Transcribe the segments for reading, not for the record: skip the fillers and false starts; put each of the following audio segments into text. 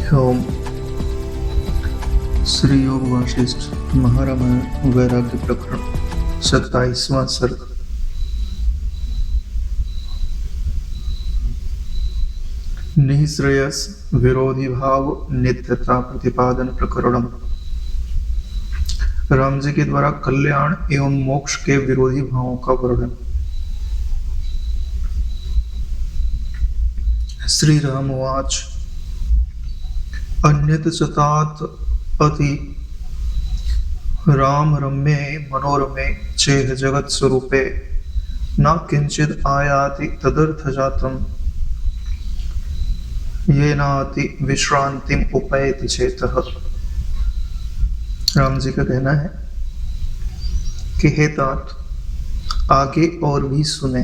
ओम श्री योग वासिष्ठ महारामायण वैराग्य प्रकरण 27वां सर्ग। निःश्रेयस विरोधी भाव नित्यता प्रतिपादन प्रकरणम। राम जी के द्वारा कल्याण एवं मोक्ष के विरोधी भावों का वर्णन। श्री रामवाच अन्यत चतात अति राम रम्ये मनोरमे चेह जगत स्वरूपे न किंचिद आयाति तदर्थ जातम ये नाति विश्रांतिम उपैति चेतः। राम जी का कहना है कि हे तात, आगे और भी सुने,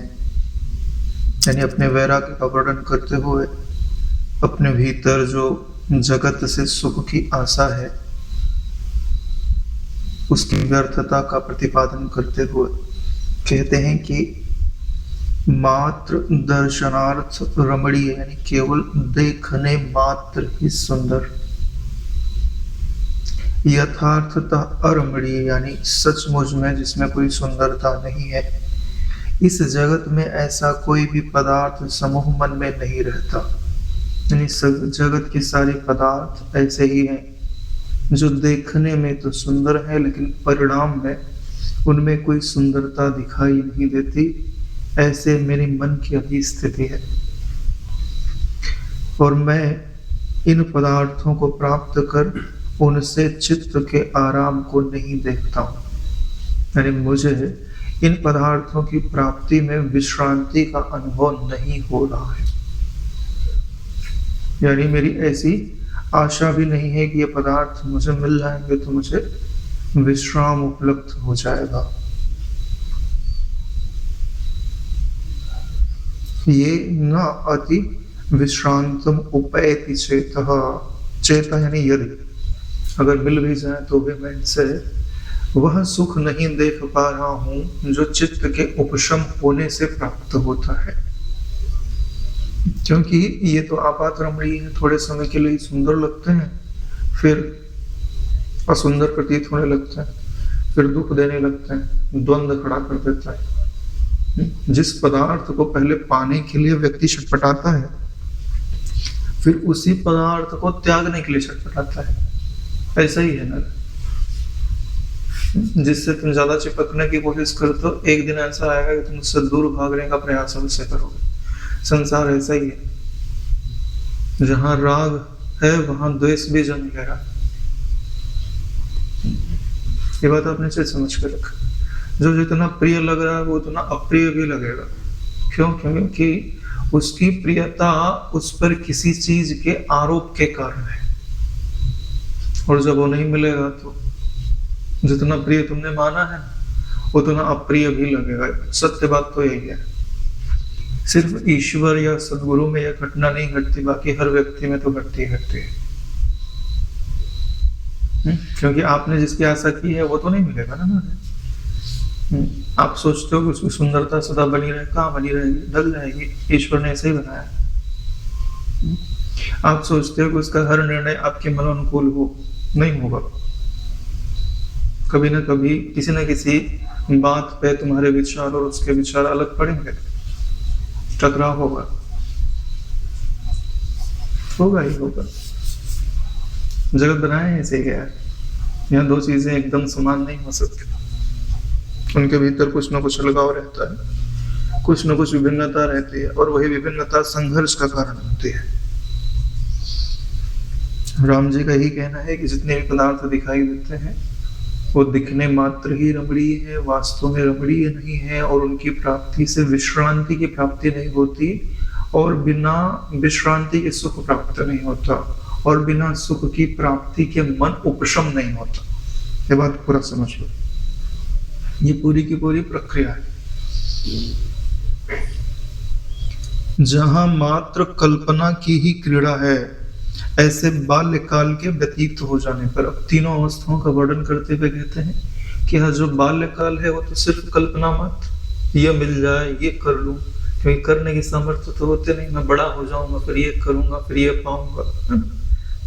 यानी अपने वैराग्य का वर्णन करते हुए अपने भीतर जो जगत से सुख की आशा है उसकी व्यर्थता का प्रतिपादन करते हुए कहते हैं कि मात्र दर्शनार्थ रमणीय, यानी केवल देखने मात्र ही सुंदर, यथार्थतः अरमणीय, यानी सचमुच में जिसमें कोई सुंदरता नहीं है। इस जगत में ऐसा कोई भी पदार्थ समूह मन में नहीं रहता, यानी जगत के सारे पदार्थ ऐसे ही हैं जो देखने में तो सुंदर है लेकिन परिणाम में उनमें कोई सुंदरता दिखाई नहीं देती। ऐसे मेरे मन की अभी स्थिति है और मैं इन पदार्थों को प्राप्त कर उनसे चित्त के आराम को नहीं देखता हूँ, यानी मुझे इन पदार्थों की प्राप्ति में विश्रांति का अनुभव नहीं हो रहा है। यानी मेरी ऐसी आशा भी नहीं है कि ये पदार्थ मुझे मिल जाएंगे तो मुझे विश्राम उपलब्ध हो जाएगा। ये न अति विश्रांतम उपैति चेतः। चेता यानी यदि, अगर मिल भी जाए तो भी मैं इनसे वह सुख नहीं देख पा रहा हूं जो चित्त के उपशम होने से प्राप्त होता है, क्योंकि ये तो आपात रमणीय है, थोड़े समय के लिए सुंदर लगते हैं, फिर असुंदर प्रतीत होने लगते हैं, फिर दुख देने लगते हैं, द्वंद्व खड़ा कर देता है। जिस पदार्थ को पहले पाने के लिए व्यक्ति छटपटाता है, फिर उसी पदार्थ को त्यागने के लिए छटपटाता है। ऐसा ही है ना, जिससे तुम ज्यादा चिपकने की कोशिश करते हो, एक दिन ऐसा आएगा कि तुम उससे दूर भागने का प्रयास अवश्य करोगे। संसार ऐसा ही है, जहां राग है वहां द्वेष भी जन्मेगा। ये बात आपने अच्छे समझ कर रखा। जो जितना प्रिय लग रहा है वो उतना अप्रिय भी लगेगा। क्यों? क्योंकि उसकी प्रियता उस पर किसी चीज के आरोप के कारण है, और जब वो नहीं मिलेगा तो जितना प्रिय तुमने माना है उतना अप्रिय भी लगेगा। सत्य बात तो यही है। सिर्फ ईश्वर या सदगुरु में यह घटना नहीं घटती, बाकी हर व्यक्ति में तो घटती है। क्योंकि आपने जिसकी आशा की है वो तो नहीं मिलेगा ना। आप सोचते हो कि उसकी सुंदरता सदा बनी रहे, कहाँ बनी रहेगी, ढल जाएगी। ईश्वर ने ऐसे ही बनाया। आप सोचते हो कि उसका हर निर्णय आपके मन अनुकूल हो, नहीं होगा। कभी ना कभी किसी न किसी बात पे तुम्हारे विचार और उसके विचार अलग पड़ेंगे, टकराव होगा ही होगा। जगत बनाए ऐसे ही है। यहाँ दो चीजें एकदम समान नहीं हो सकती, उनके भीतर कुछ ना कुछ अलगाव रहता है, कुछ ना कुछ विभिन्नता रहती है, और वही विभिन्नता संघर्ष का कारण होती है। राम जी का ही कहना है कि जितने भी पदार्थ दिखाई देते हैं वो दिखने मात्र ही रमणीय है, वास्तव में रमणीय नहीं है, और उनकी प्राप्ति से विश्रांति की प्राप्ति नहीं होती, और बिना विश्रांति के सुख प्राप्त नहीं होता, और बिना सुख की प्राप्ति के मन उपशम नहीं होता। ये बात पूरा समझ लो, ये पूरी की पूरी प्रक्रिया है। जहां मात्र कल्पना की ही क्रीड़ा है, ऐसे बाल्यकाल के व्यतीत हो जाने पर, अब तीनों अवस्थाओं का वर्णन करते हुए कहते हैं कि हाँ, जो बाल्यकाल है वो तो सिर्फ कल्पना मात्र, ये मिल जाए, ये कर लूं, क्योंकि करने की सामर्थ्य तो होते नहीं। मैं बड़ा हो जाऊंगा फिर ये करूंगा, फिर ये पाऊंगा,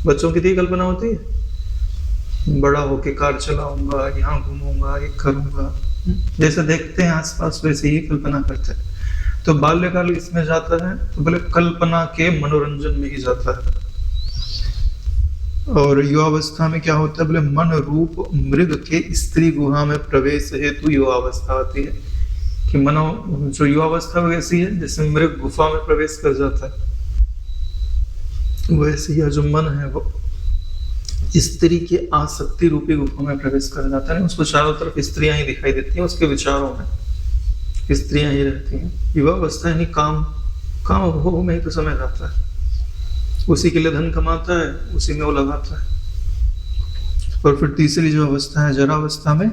बच्चों की तो ये कल्पना होती है, बड़ा होके कार चलाऊंगा, यहाँ घूमूंगा, ये करूंगा, जैसे देखते हैं आसपास वैसे ही कल्पना करते हैं। तो बाल्यकाल इसमें जाता है तो बोले कल्पना के मनोरंजन में ही जाता है। और युवावस्था में क्या होता है, बोले मन रूप मृग के स्त्री गुहा में प्रवेश हेतु युवावस्था आती है। कि मनो जो युवावस्था वैसी है जैसे मृग गुफा में प्रवेश कर जाता है, वैसे ही जो मन है वो स्त्री की आसक्ति रूपी गुफा में प्रवेश कर जाता है। उसको चारों तरफ स्त्रियां ही दिखाई देती हैं, उसके विचारों में स्त्रियां ही रहती हैं। युवावस्था यानी काम काम भोग में ही तो समय जाता है, उसी के लिए धन कमाता है, उसी में वो लगाता है। और फिर तीसरी जो अवस्था है जरावस्था में,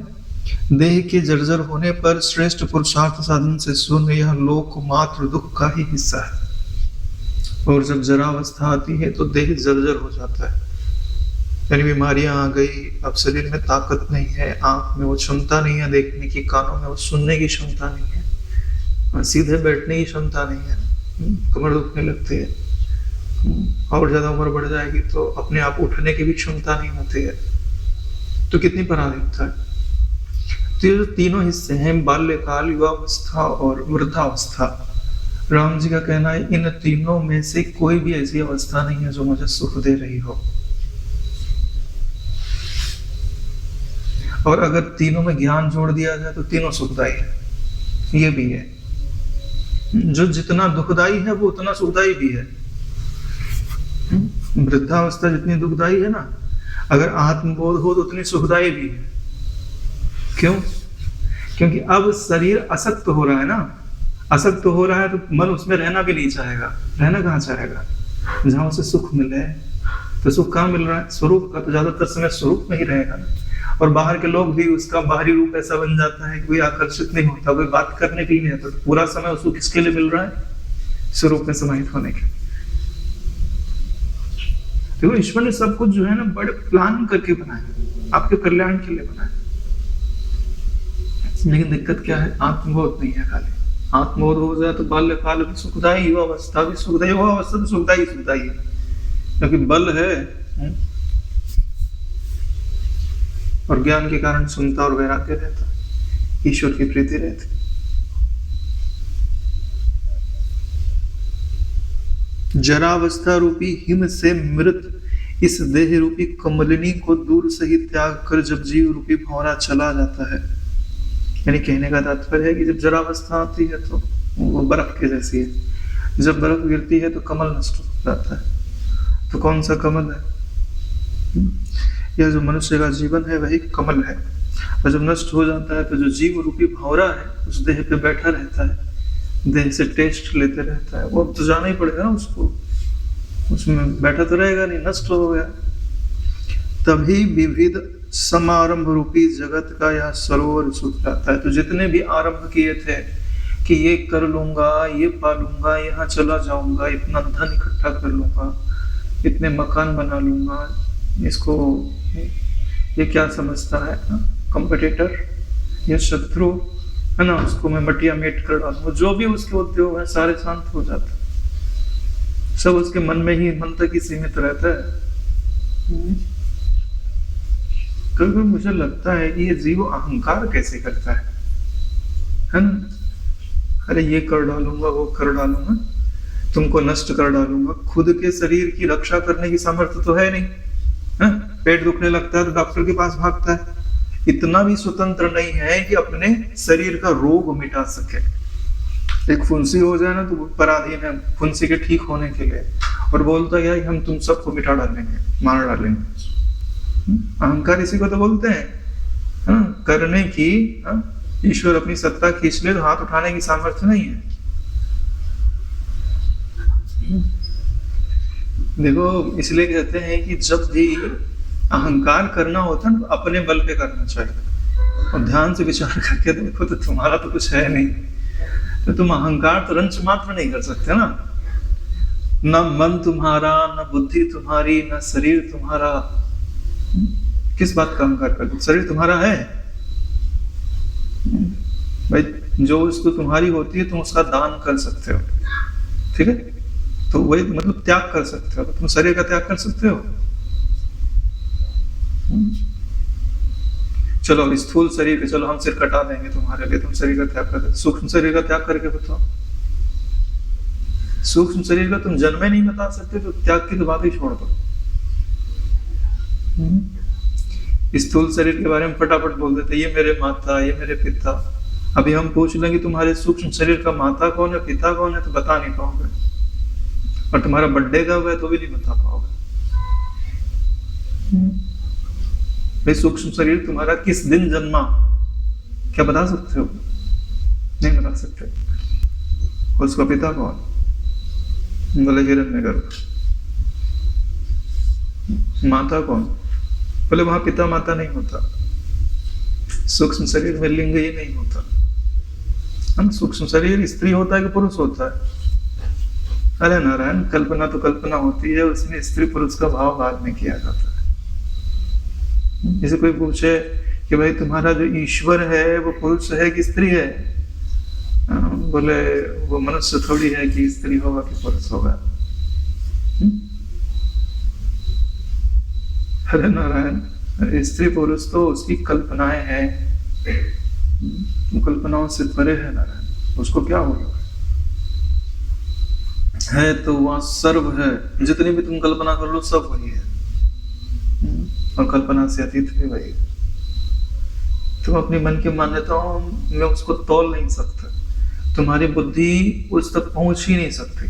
देह के जर्जर होने पर श्रेष्ठ पुरुषार्थ साधन से शून्य यह लोक मात्र दुख का ही हिस्सा है। और जब जरावस्था आती है तो देह जर्जर हो जाता है, यानी बीमारियां आ गई, अब शरीर में ताकत नहीं है, आंख में वो क्षमता नहीं है देखने की, कानों में वो सुनने की क्षमता नहीं है, सीधे बैठने की क्षमता नहीं है, कमर दुखने लगती है, और ज्यादा उम्र बढ़ जाएगी तो अपने आप उठने की भी क्षमता नहीं होती है। तो कितनी पराधीनता है। तो ये जो तीनों हिस्से हैं, बाल्यकाल, युवावस्था और वृद्धावस्था, राम जी का कहना है इन तीनों में से कोई भी ऐसी अवस्था नहीं है जो मुझे सुख दे रही हो। और अगर तीनों में ज्ञान जोड़ दिया जाए तो तीनों सुखदायी है। ये भी है, जो जितना दुखदाई है वो उतना सुखदाई भी है। वृद्धावस्था जितनी दुखदाई है ना, अगर आत्मबोध हो तो उतनी सुखदाई भी है। क्यों? क्योंकि अब शरीर असक्त हो रहा है ना, असक्त हो रहा है तो मन उसमें रहना भी नहीं चाहेगा। रहना कहाँ चाहेगा? जहां उसे सुख मिले। तो सुख कहाँ मिल रहा है? स्वरूप का। तो ज्यादातर समय स्वरूप में ही रहेगा ना। और बाहर के लोग भी उसका बाहरी रूप ऐसा बन जाता है कि कोई आकर्षित नहीं होता, कोई बात करने के लिए नहीं आता। तो पूरा समय उसको किसके लिए मिल रहा है? स्वरूप में समाहित होने के। देखो ईश्वर ने सब कुछ जो है ना बड़े प्लान करके बनाया, आपके कल्याण के लिए बनाया। लेकिन दिक्कत क्या है? आत्मबोध नहीं है। खाली आत्मबोध हो जाए तो बाल्यकाल भी सुखदायी, युवावस्था भी सुखदायी, युवावस्था तो सुखदायी सुखदायी है, क्योंकि बल है और ज्ञान के कारण सुनता और वैराग्य रहता, ईश्वर की प्रीति रहती। जरावस्था रूपी हिम से मृत इस देह रूपी कमलिनी को दूर से ही त्याग कर जब जीव रूपी भंवरा चला जाता है, यानी कहने का तात्पर्य है कि जब जरावस्था आती है तो वो बर्फ के जैसी है। जब बर्फ गिरती है तो कमल नष्ट हो जाता है। तो कौन सा कमल है? यह जो मनुष्य का जीवन है वही कमल है। और जब नष्ट हो जाता है तो जो जीव रूपी भंवरा है उस देह पे बैठा रहता है, देह से टेस्ट लेते रहता है। वो तो जाना ही पड़ेगा ना उसको, उसमें बैठा तो रहेगा नहीं, नष्ट हो गया। तभी विविध समारंभ रूपी जगत का यह सरोवर सूख जाता है। तो जितने भी आरंभ किए थे कि ये कर लूंगा, ये पालूंगा, यहाँ चला जाऊंगा, इतना धन इकट्ठा कर लूंगा, इतने मकान बना लूंगा, इसको ये क्या समझता है? कंपटीटर या शत्रु है ना, उसको मैं मटिया मेट कर डालूंगा। जो भी उसके उद्योग है सारे शांत हो जाते हैं। सब उसके मन में ही, मन तक ही सीमित रहता है। कभी मुझे लगता है कि ये जीव अहंकार कैसे करता है ना? अरे ये कर डालूंगा, वो कर डालूंगा, तुमको नष्ट कर डालूंगा। खुद के शरीर की रक्षा करने की सामर्थ्य तो है नहीं है? पेट दुखने लगता है तो डॉक्टर के पास भागता है। इतना भी स्वतंत्र नहीं है कि अपने शरीर का रोग मिटा सके। एक फुंसी हो जाए ना तो पराधीन है फुंसी के ठीक होने के लिए, और बोलता है हम तुम सबको मिटा डालेंगे, मार डालेंगे। अहंकार इसी को तो बोलते हैं। करने की ईश्वर अपनी सत्ता खींच ले तो हाथ उठाने की सामर्थ्य नहीं है। देखो इसलिए कहते हैं कि जब भी अहंकार करना होता है तो अपने बल पे करना चाहिए। और ध्यान से विचार करके देखो तो तुम्हारा तो कुछ है नहीं, तो तुम अहंकार तो रंच मात्र नहीं कर सकते ना। न मन तुम्हारा, न बुद्धि तुम्हारी, न शरीर तुम्हारा। किस बात का अहंकार करते? शरीर तुम्हारा है भाई, जो वस्तु तुम्हारी होती है तुम उसका दान कर सकते हो, ठीक है? तो वही मतलब त्याग कर सकते हो। तुम शरीर का त्याग कर सकते हो? चलो स्थूल शरीर के, चलो हम सिर कटा देंगे तुम्हारे लिए, तुम शरीर का त्याग कर दो। सूक्ष्म शरीर का त्याग करके बताओ। सूक्ष्म शरीर का तुम जन्म नहीं बता सकते तो त्याग की तो बात ही छोड़ दो। स्थूल शरीर के बारे में फटाफट बोल देते, ये मेरे माता, ये मेरे पिता। अभी हम पूछ लेंगे तुम्हारे सूक्ष्म शरीर का माता कौन है, पिता कौन है, तो बता नहीं पाओगे। और तुम्हारा बर्थडे कब है तो भी नहीं बता पाओगे। भाई सूक्ष्म शरीर तुम्हारा किस दिन जन्मा, क्या बता सकते हो? नहीं बता सकते। उसका पिता कौन? बोले हिरण्यगर्भ। माता कौन? बोले वहां पिता माता नहीं होता, सूक्ष्म शरीर में लिंग ही नहीं होता। हम सूक्ष्म शरीर स्त्री होता है कि पुरुष होता है? अरे नारायण, कल्पना तो कल्पना होती है, उसमें स्त्री पुरुष का भाव बाद में किया जाता है। जैसे कोई पूछे कि भाई तुम्हारा जो ईश्वर है वो पुरुष है कि स्त्री है? बोले वो मनुष्य थोड़ी है कि स्त्री होगा कि पुरुष होगा। अरे नारायण, स्त्री पुरुष तो उसकी कल्पनाएं हैं, कल्पनाओं से परे है नारायण। उसको क्या होगा? है तो वहां सर्व है, जितनी भी तुम कल्पना कर लो सब वही है, और कल्पना से अतीत भी वही है। तुम अपनी मन की मान्यताओं में उसको तौल नहीं सकते, तुम्हारी बुद्धि उस तक पहुंच ही नहीं सकती।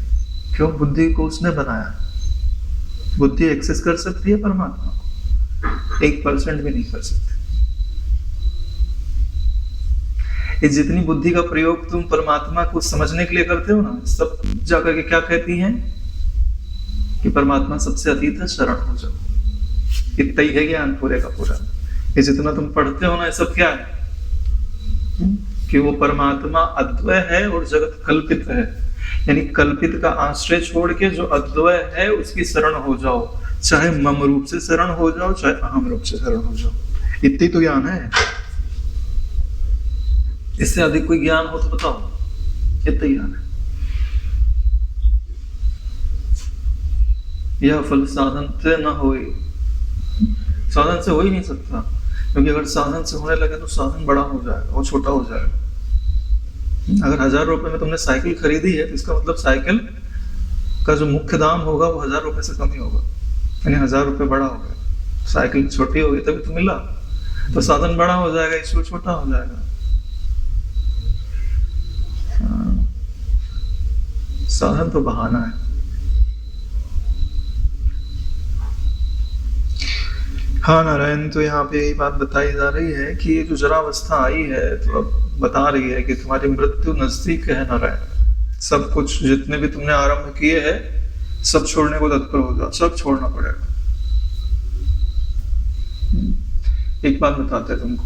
क्यों? बुद्धि को उसने बनाया। बुद्धि एक्सेस कर सकती है परमात्मा को, 1% भी नहीं कर सकती। ये जितनी बुद्धि का प्रयोग तुम परमात्मा को समझने के लिए करते हो ना, सब जाकर के क्या कहती हैं कि परमात्मा सबसे अतीत है, शरण हो जाओ। इतना ही है ज्ञान पूरे का पूरा। ये जितना तुम पढ़ते हो ना, ये सब क्या है कि वो परमात्मा अद्वय है और जगत कल्पित है। यानी कल्पित का आश्रय छोड़ के जो अद्वय है उसकी शरण हो जाओ, चाहे मम रूप से शरण हो जाओ, चाहे अहम रूप से शरण हो जाओ। इतनी तो ज्ञान है। इससे अधिक कोई ज्ञान हो तो बताओ। इतना ज्ञान है। यह फल साधन से न होए, साधन से हो ही नहीं सकता, क्योंकि अगर साधन से होने लगे तो साधन बड़ा हो जाएगा, वो छोटा हो जाएगा। अगर 1000 रुपए में तुमने साइकिल खरीदी है तो इसका मतलब साइकिल का जो मुख्य दाम होगा वो 1000 रुपए से कम ही होगा, यानी 1000 रुपए बड़ा हो गया। साइकिल छोटी होगी तभी तो मिला, तो साधन बड़ा हो जाएगा, ईश्वर छोटा हो जाएगा। साधन तो बहाना है। हाँ नारायण, तो यहाँ पे यही बात बताई जा रही है कि ये जो जरावस्था आई है तो अब बता रही है कि तुम्हारी मृत्यु नजदीक है नारायण। सब कुछ जितने भी तुमने आरंभ किए हैं सब छोड़ने को तत्पर हो जाओ, सब छोड़ना पड़ेगा। एक बात बताते हैं तुमको,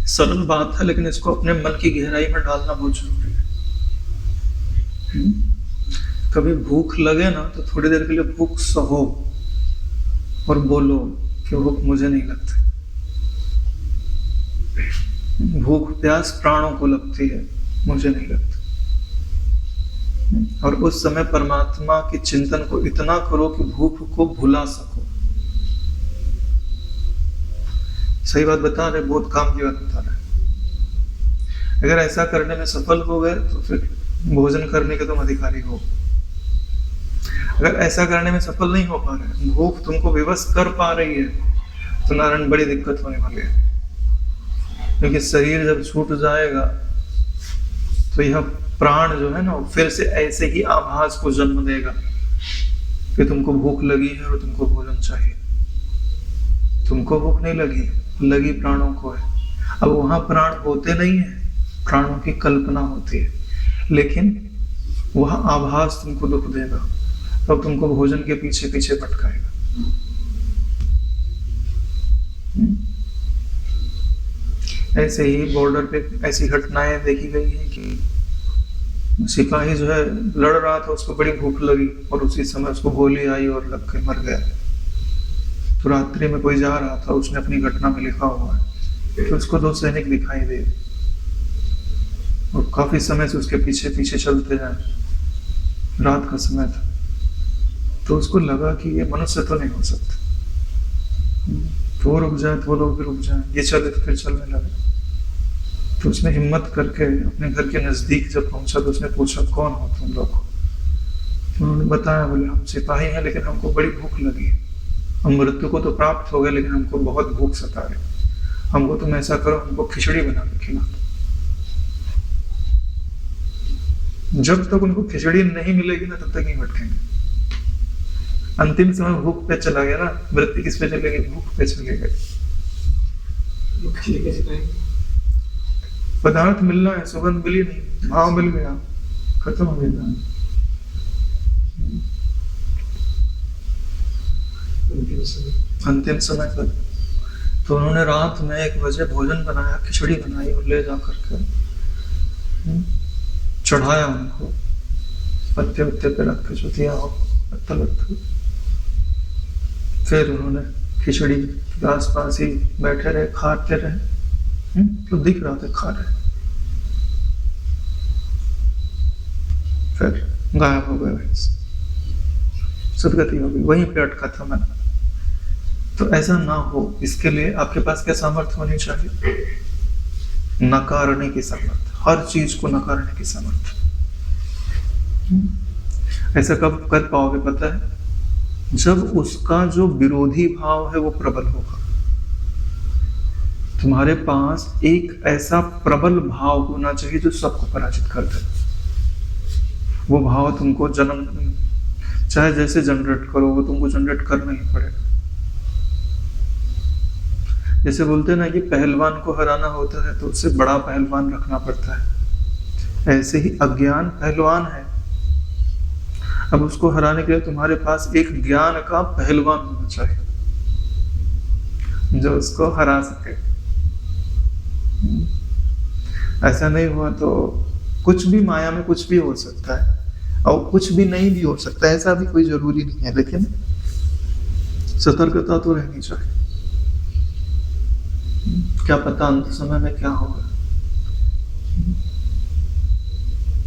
सरल बात है लेकिन इसको अपने मन की गहराई में डालना बहुत जरूरी है। कभी भूख लगे ना तो थोड़ी देर के लिए भूख सहो और बोलो कि भूख मुझे नहीं लगती। भूख प्यास प्राणों को लगती है, मुझे नहीं लगती। और उस समय परमात्मा की चिंतन को इतना करो कि भूख को भुला सको। सही बात बता रहे, बहुत काम की बात बता रहे। अगर ऐसा करने में सफल हो गए तो फिर भोजन करने के तुम अधिकारी हो। अगर ऐसा करने में सफल नहीं हो पा रहे, भूख तुमको विवश कर पा रही है, तो नारायण बड़ी दिक्कत होने वाली है। क्योंकि शरीर जब छूट जाएगा तो यह प्राण जो है ना फिर से ऐसे ही आभास को जन्म देगा कि तुमको भूख लगी है और तुमको भोजन चाहिए। तुमको भूख नहीं लगी, लगी प्राणों को है। अब वहां प्राण होते नहीं है, प्राणों की कल्पना होती है, लेकिन वह आभास तुमको दुख देगा, तब तो तुमको भोजन के पीछे पीछे भटकाएगा। ऐसे ही बॉर्डर पे ऐसी घटनाएं देखी गई हैं कि सिपाही जो है लड़ रहा था, उसको बड़ी भूख लगी और उसी समय उसको गोली आई और लग के मर गया। तो रात्रि में कोई जा रहा था, उसने अपनी घटना में लिखा हुआ है कि उसको 2 सैनिक दिखाई दे और काफी समय से उसके पीछे पीछे चलते जाए। रात का समय था, तो उसको लगा कि ये मनुष्य तो नहीं हो सकता, तो वो रुक जाए तो वो लोग भी रुक जाए, ये चले तो फिर चलने लगे। तो उसने हिम्मत करके अपने घर के नजदीक जब पहुंचा तो उसने पूछा कौन हो तुम लोग। उन्होंने बताया, बोले हम सिपाही हैं लेकिन हमको बड़ी भूख लगी है, हम मृत्यु को तो प्राप्त हो गए लेकिन हमको बहुत भूख सता रही, हमको तुम ऐसा करो हमको खिचड़ी बना के खिला दो। जब तक उनको खिचड़ी नहीं मिलेगी ना तब तक नहीं भटकेंगे। अंतिम समय भूख पे चला गया ना, वृत्ति किस पे चलेगी, भूख पे चले गए। पदार्थ मिलना है, सुगंध मिली नहीं, भाव मिल गया, खत्म हो गया। अंतिम समय पर तो उन्होंने रात में 1 बजे भोजन बनाया, खिचड़ी बनाई और ले जा करके चढ़ाया उनको, पत्ते उत्ते पे रख के जो दिया हो पत्ता लत्ता। फिर उन्होंने खिचड़ी के आसपास ही बैठे रहे, खाते रहे, तो दिख रहा था खा रहे, फिर गायब हो गए, सदगति हो गई, वहीं पे अटका था मैं। तो ऐसा ना हो इसके लिए आपके पास क्या सामर्थ्य होनी चाहिए, नकारने की सामर्थ्य, हर चीज को नकारने की सामर्थ्य। ऐसा कब कर पाओगे पता है, जब उसका जो विरोधी भाव है वो प्रबल होगा। तुम्हारे पास एक ऐसा प्रबल भाव होना चाहिए जो सबको पराजित कर दे। वो भाव तुमको जन्म, चाहे जैसे जनरेट करो वो तुमको जनरेट करना ही पड़ेगा। जैसे बोलते हैं ना कि पहलवान को हराना होता है तो उससे बड़ा पहलवान रखना पड़ता है, ऐसे ही अज्ञान पहलवान है। अब उसको हराने के लिए तुम्हारे पास एक ज्ञान का पहलवान होना चाहिए जो उसको हरा सके। ऐसा नहीं हुआ तो कुछ भी माया में कुछ भी हो सकता है और कुछ भी नहीं भी हो सकता है, ऐसा भी कोई जरूरी नहीं है, लेकिन सतर्कता तो रहनी चाहिए। क्या पता अंत समय में क्या होगा।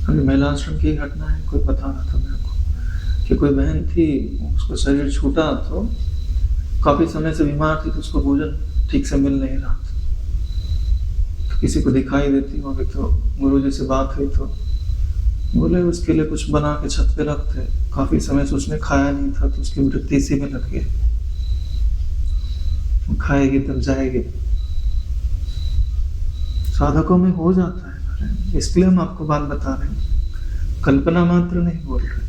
अभी महिला आश्रम की घटना है, कोई बता रहा था मेरे को कि कोई बहन थी, उसको शरीर छूटा तो काफी समय से बीमार थी, तो उसको भोजन ठीक से मिल नहीं रहा था। तो किसी को दिखाई देती होगी, तो गुरुजी से बात हुई तो बोले उसके लिए कुछ बना के छत पे रखते। काफी समय से उसने खाया नहीं था तो उसकी वृत्ति इसी में लग गई, खाएगी तब जाएगी। साधकों में हो जाता है, इसलिए हम आपको बात बता रहे हैं, कल्पना मात्र नहीं बोल रहे।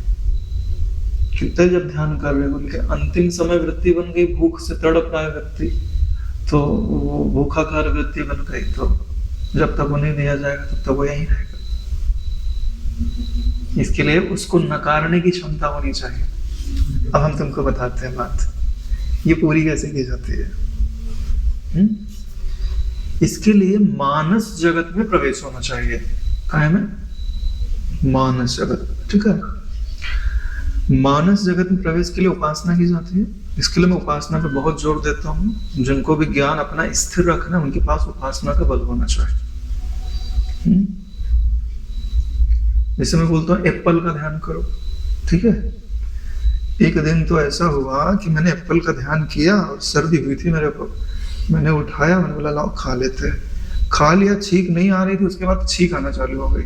कितने जब ध्यान कर रहे हो, लेकिन अंतिम समय वृत्ति बन गई, भूख से तड़प रहा है व्यक्ति, तो वो भूखाकार वृत्ति बन गई, तो जब तक वो नहीं दिया जाएगा तब तक वो यहीं रहेगा। इसके लिए उसको नकारने की क्षमता होनी चाहिए। अब हम तुमको बताते हैं बात, ये पूरी कैसे की जाती है। इसके लिए मानस जगत में प्रवेश होना चाहिए। काय में? मानस जगत, ठीक है। मानस जगत में प्रवेश के लिए उपासना की जाती है। इसके लिए मैं उपासना पे बहुत जोर देता हूँ। जिनको भी ज्ञान अपना स्थिर रखना, उनके पास उपासना का बल होना चाहिए। जैसे मैं बोलता हूँ एप्पल का ध्यान करो, ठीक है। एक दिन तो ऐसा हुआ कि मैंने एप्पल का ध्यान किया और सर्दी हुई थी मेरे को, मैंने उठाया, मैंने बोला लाओ खा लेते हैं। खा लिया, छींक नहीं आ रही थी, उसके बाद छींक आना चालू हो गई।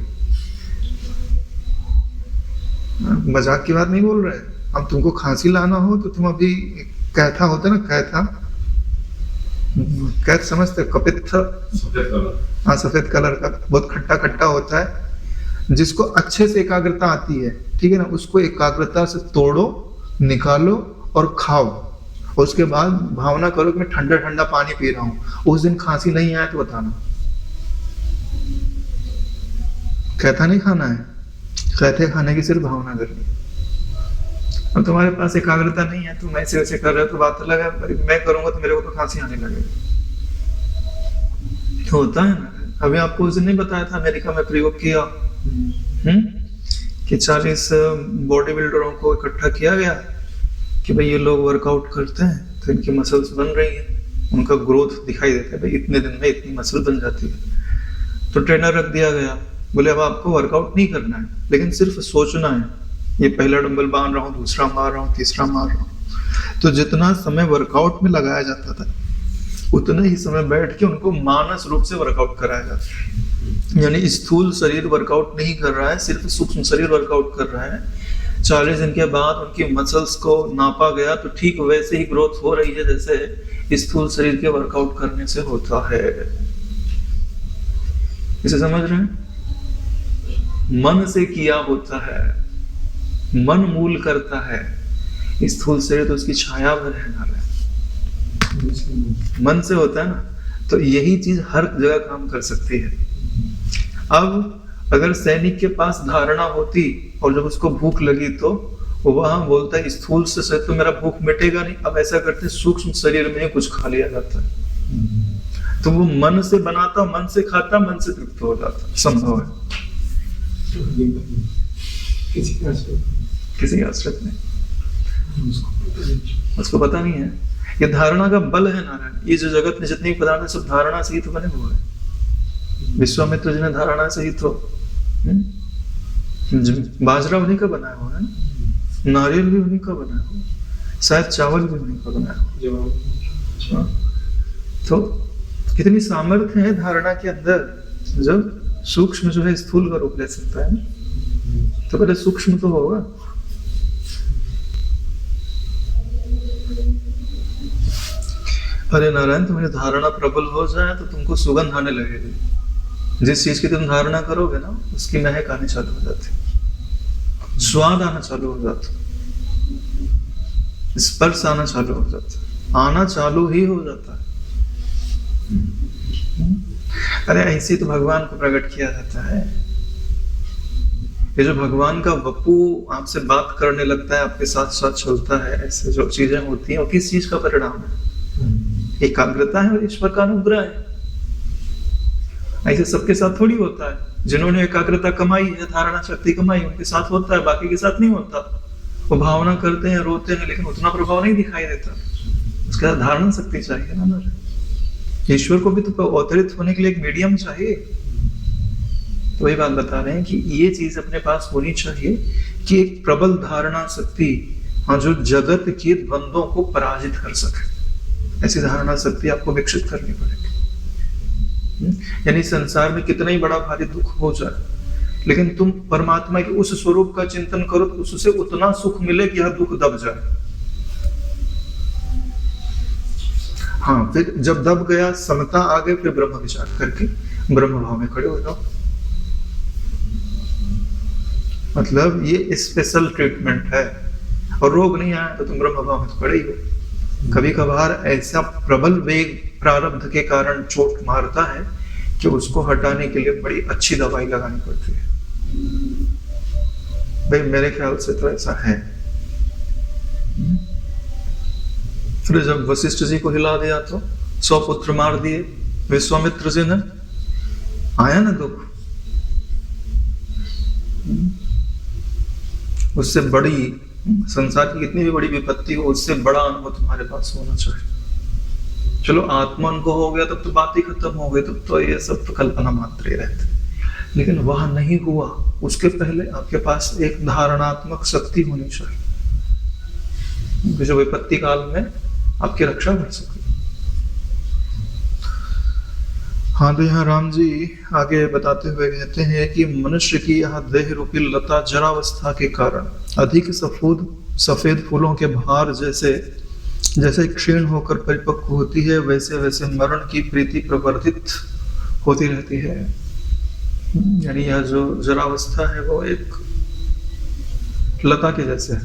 मजाक की बात नहीं बोल रहे। अब तुमको खांसी लाना हो तो तुम अभी कैथा होता है ना, कैथ समझते, कपित्थ, हाँ सफेद कलर का, बहुत खट्टा खट्टा होता है, जिसको अच्छे से एकाग्रता आती है, ठीक है ना। उसको एकाग्रता से तोड़ो, निकालो और खाओ। और उसके बाद भावना करो कि मैं ठंडा ठंडा पानी पी रहा हूं। उस दिन खांसी नहीं आया तो बताना। कहता नहीं खाना है, कहते खाने की सिर्फ भावना करनी। अब तुम्हारे पास एकाग्रता नहीं है, तुम ऐसे वैसे कर रहे हो तो बात अलग है। मैं करूंगा तो मेरे को तो खांसी आने लगेगी, होता है ना। अभी आपको उस दिन नहीं बताया था, अमेरिका में प्रयोग किया कि 40 बॉडी बिल्डरों को इकट्ठा किया गया कि भाई ये लोग वर्कआउट करते हैं तो इनकी मसल्स बन रही है, उनका ग्रोथ दिखाई देता है, भाई इतने दिन में इतनी मसल बन जाती है। तो ट्रेनर रख दिया गया, बोले अब आपको वर्कआउट नहीं करना है, लेकिन सिर्फ सोचना है, ये पहला डंबल बांध रहा हूँ, दूसरा मार रहा हूँ, तीसरा मार रहा हूँ। तो जितना समय वर्कआउट में लगाया जाता था उतना ही समय बैठ के उनको मानस रूप से वर्कआउट कराया जाता है। यानी स्थूल शरीर वर्कआउट नहीं कर रहा है, सिर्फ सूक्ष्म शरीर वर्कआउट कर रहा है। 40 दिन के बाद उनकी मसल्स को नापा गया तो ठीक वैसे ही ग्रोथ हो रही है जैसे स्थूल शरीर के वर्कआउट करने से होता है। इसे समझ रहे हैं? मन से किया होता है, मन मूल करता है। स्थूल शरीर तो उसकी छाया भर रहना है, मन से होता है ना। तो यही चीज हर जगह काम कर सकती है। अब अगर सैनिक के पास धारणा होती और जब उसको भूख लगी तो वो वहां बोलता है स्थूल से तो मेरा भूख मिटेगा नहीं, अब ऐसा करते सूक्ष्म शरीर में कुछ खा लिया जाता है। तो वो मन से बनाता, मन से खाता, मन से तृप्त हो जाता। संभव है किसी आश्रित नहीं, उसको पता नहीं है। ये धारणा का बल है नारायण। ये जो जगत में जितनी पदार्थ है सब धारणा से ही तो बने हुए हैं। विश्वामित्र जी ने धारणा से ही तो बाजरा उन्हीं का बनाया हुआ है, नारियल भी उन्हीं का बनाया हुआ, शायद चावल भी उन्हीं का बनाया हुआ। तो कितनी सामर्थ्य है धारणा के अंदर। जब सूक्ष्म जो है स्थूल का रूप ले सकता है ना, तो पहले सूक्ष्म तो होगा। अरे नारायण, तुम्हारी धारणा प्रबल हो जाए तो तुमको सुगंध आने लगेगी। जिस चीज की तुम धारणा करोगे ना उसकी महक आने चालू हो जाती, स्वाद आना चालू हो जाता, स्पर्श आना चालू हो जाता, आना चालू ही हो जाता है। अरे ऐसे तो भगवान को प्रकट किया जाता है। ये जो भगवान का वपू आपसे बात करने लगता है, आपके साथ साथ चलता है, ऐसे जो चीजें होती हैं वो किस चीज का परिणाम है? एकाग्रता है और ईश्वर का अनुग्रह है। ऐसे सबके साथ थोड़ी होता है। जिन्होंने एकाग्रता कमाई है, धारणा शक्ति कमाई, उनके साथ होता है, बाकी के साथ नहीं होता। वो भावना करते हैं, रोते हैं, लेकिन उतना प्रभाव नहीं दिखाई देता। उसके साथ धारणा शक्ति चाहिए ना। ईश्वर को भी तो अवतरित होने के लिए एक मीडियम चाहिए। तो वही बात बता रहे हैं कि ये चीज अपने पास होनी चाहिए कि एक प्रबल धारणा शक्ति, हाँ, जो जगत के द्वंद्वों को पराजित कर सके। ऐसी धारणा शक्ति आपको विकसित करनी पड़ेगी। यानी संसार में कितना ही बड़ा भारी दुख हो जाए, लेकिन तुम परमात्मा के उस स्वरूप का चिंतन करो तो उससे उतना सुख मिले कि यह दुख दब जाए। हाँ, फिर जब दब गया, समता आ गई, फिर ब्रह्म विचार करके ब्रह्म भाव में खड़े हो जाओ। मतलब ये स्पेशल ट्रीटमेंट है। और रोग नहीं आया तो तुम ब्रह्म भाव में खड़े ही हो। कभी कभार ऐसा प्रबल वेग प्रारब्ध के कारण चोट मारता है कि उसको हटाने के लिए बड़ी अच्छी दवाई लगानी पड़ती है। भाई मेरे ख्याल से तो ऐसा है। फिर जब वशिष्ठ जी को हिला दिया तो 100 पुत्र मार दिए विश्वामित्र जी ने, आया ना दुख। उससे बड़ी संसार की कितनी भी बड़ी विपत्ति हो, उससे बड़ा अनुभव तुम्हारे पास होना चाहिए। चलो आत्मा उनको हो गया तब तो बात ही खत्म हो गई, तब तो ये सब तो कल्पना मात्र ही रहते। लेकिन वह नहीं हुआ, उसके पहले आपके पास एक धारणात्मक शक्ति होनी चाहिए जो विपत्ति काल में आपकी रक्षा कर सके। हाँ, तो यहाँ राम जी आगे बताते हुए कहते हैं कि मनुष्य की यह देह रूपी लता जरावस्था के कारण अधिक सफेद फूलों के भार जैसे जैसे क्षीण होकर परिपक्व होती है, वैसे वैसे मरण की प्रीति प्रवर्धित होती रहती है। यानी यह जो जरावस्था है वो एक लता के जैसे है।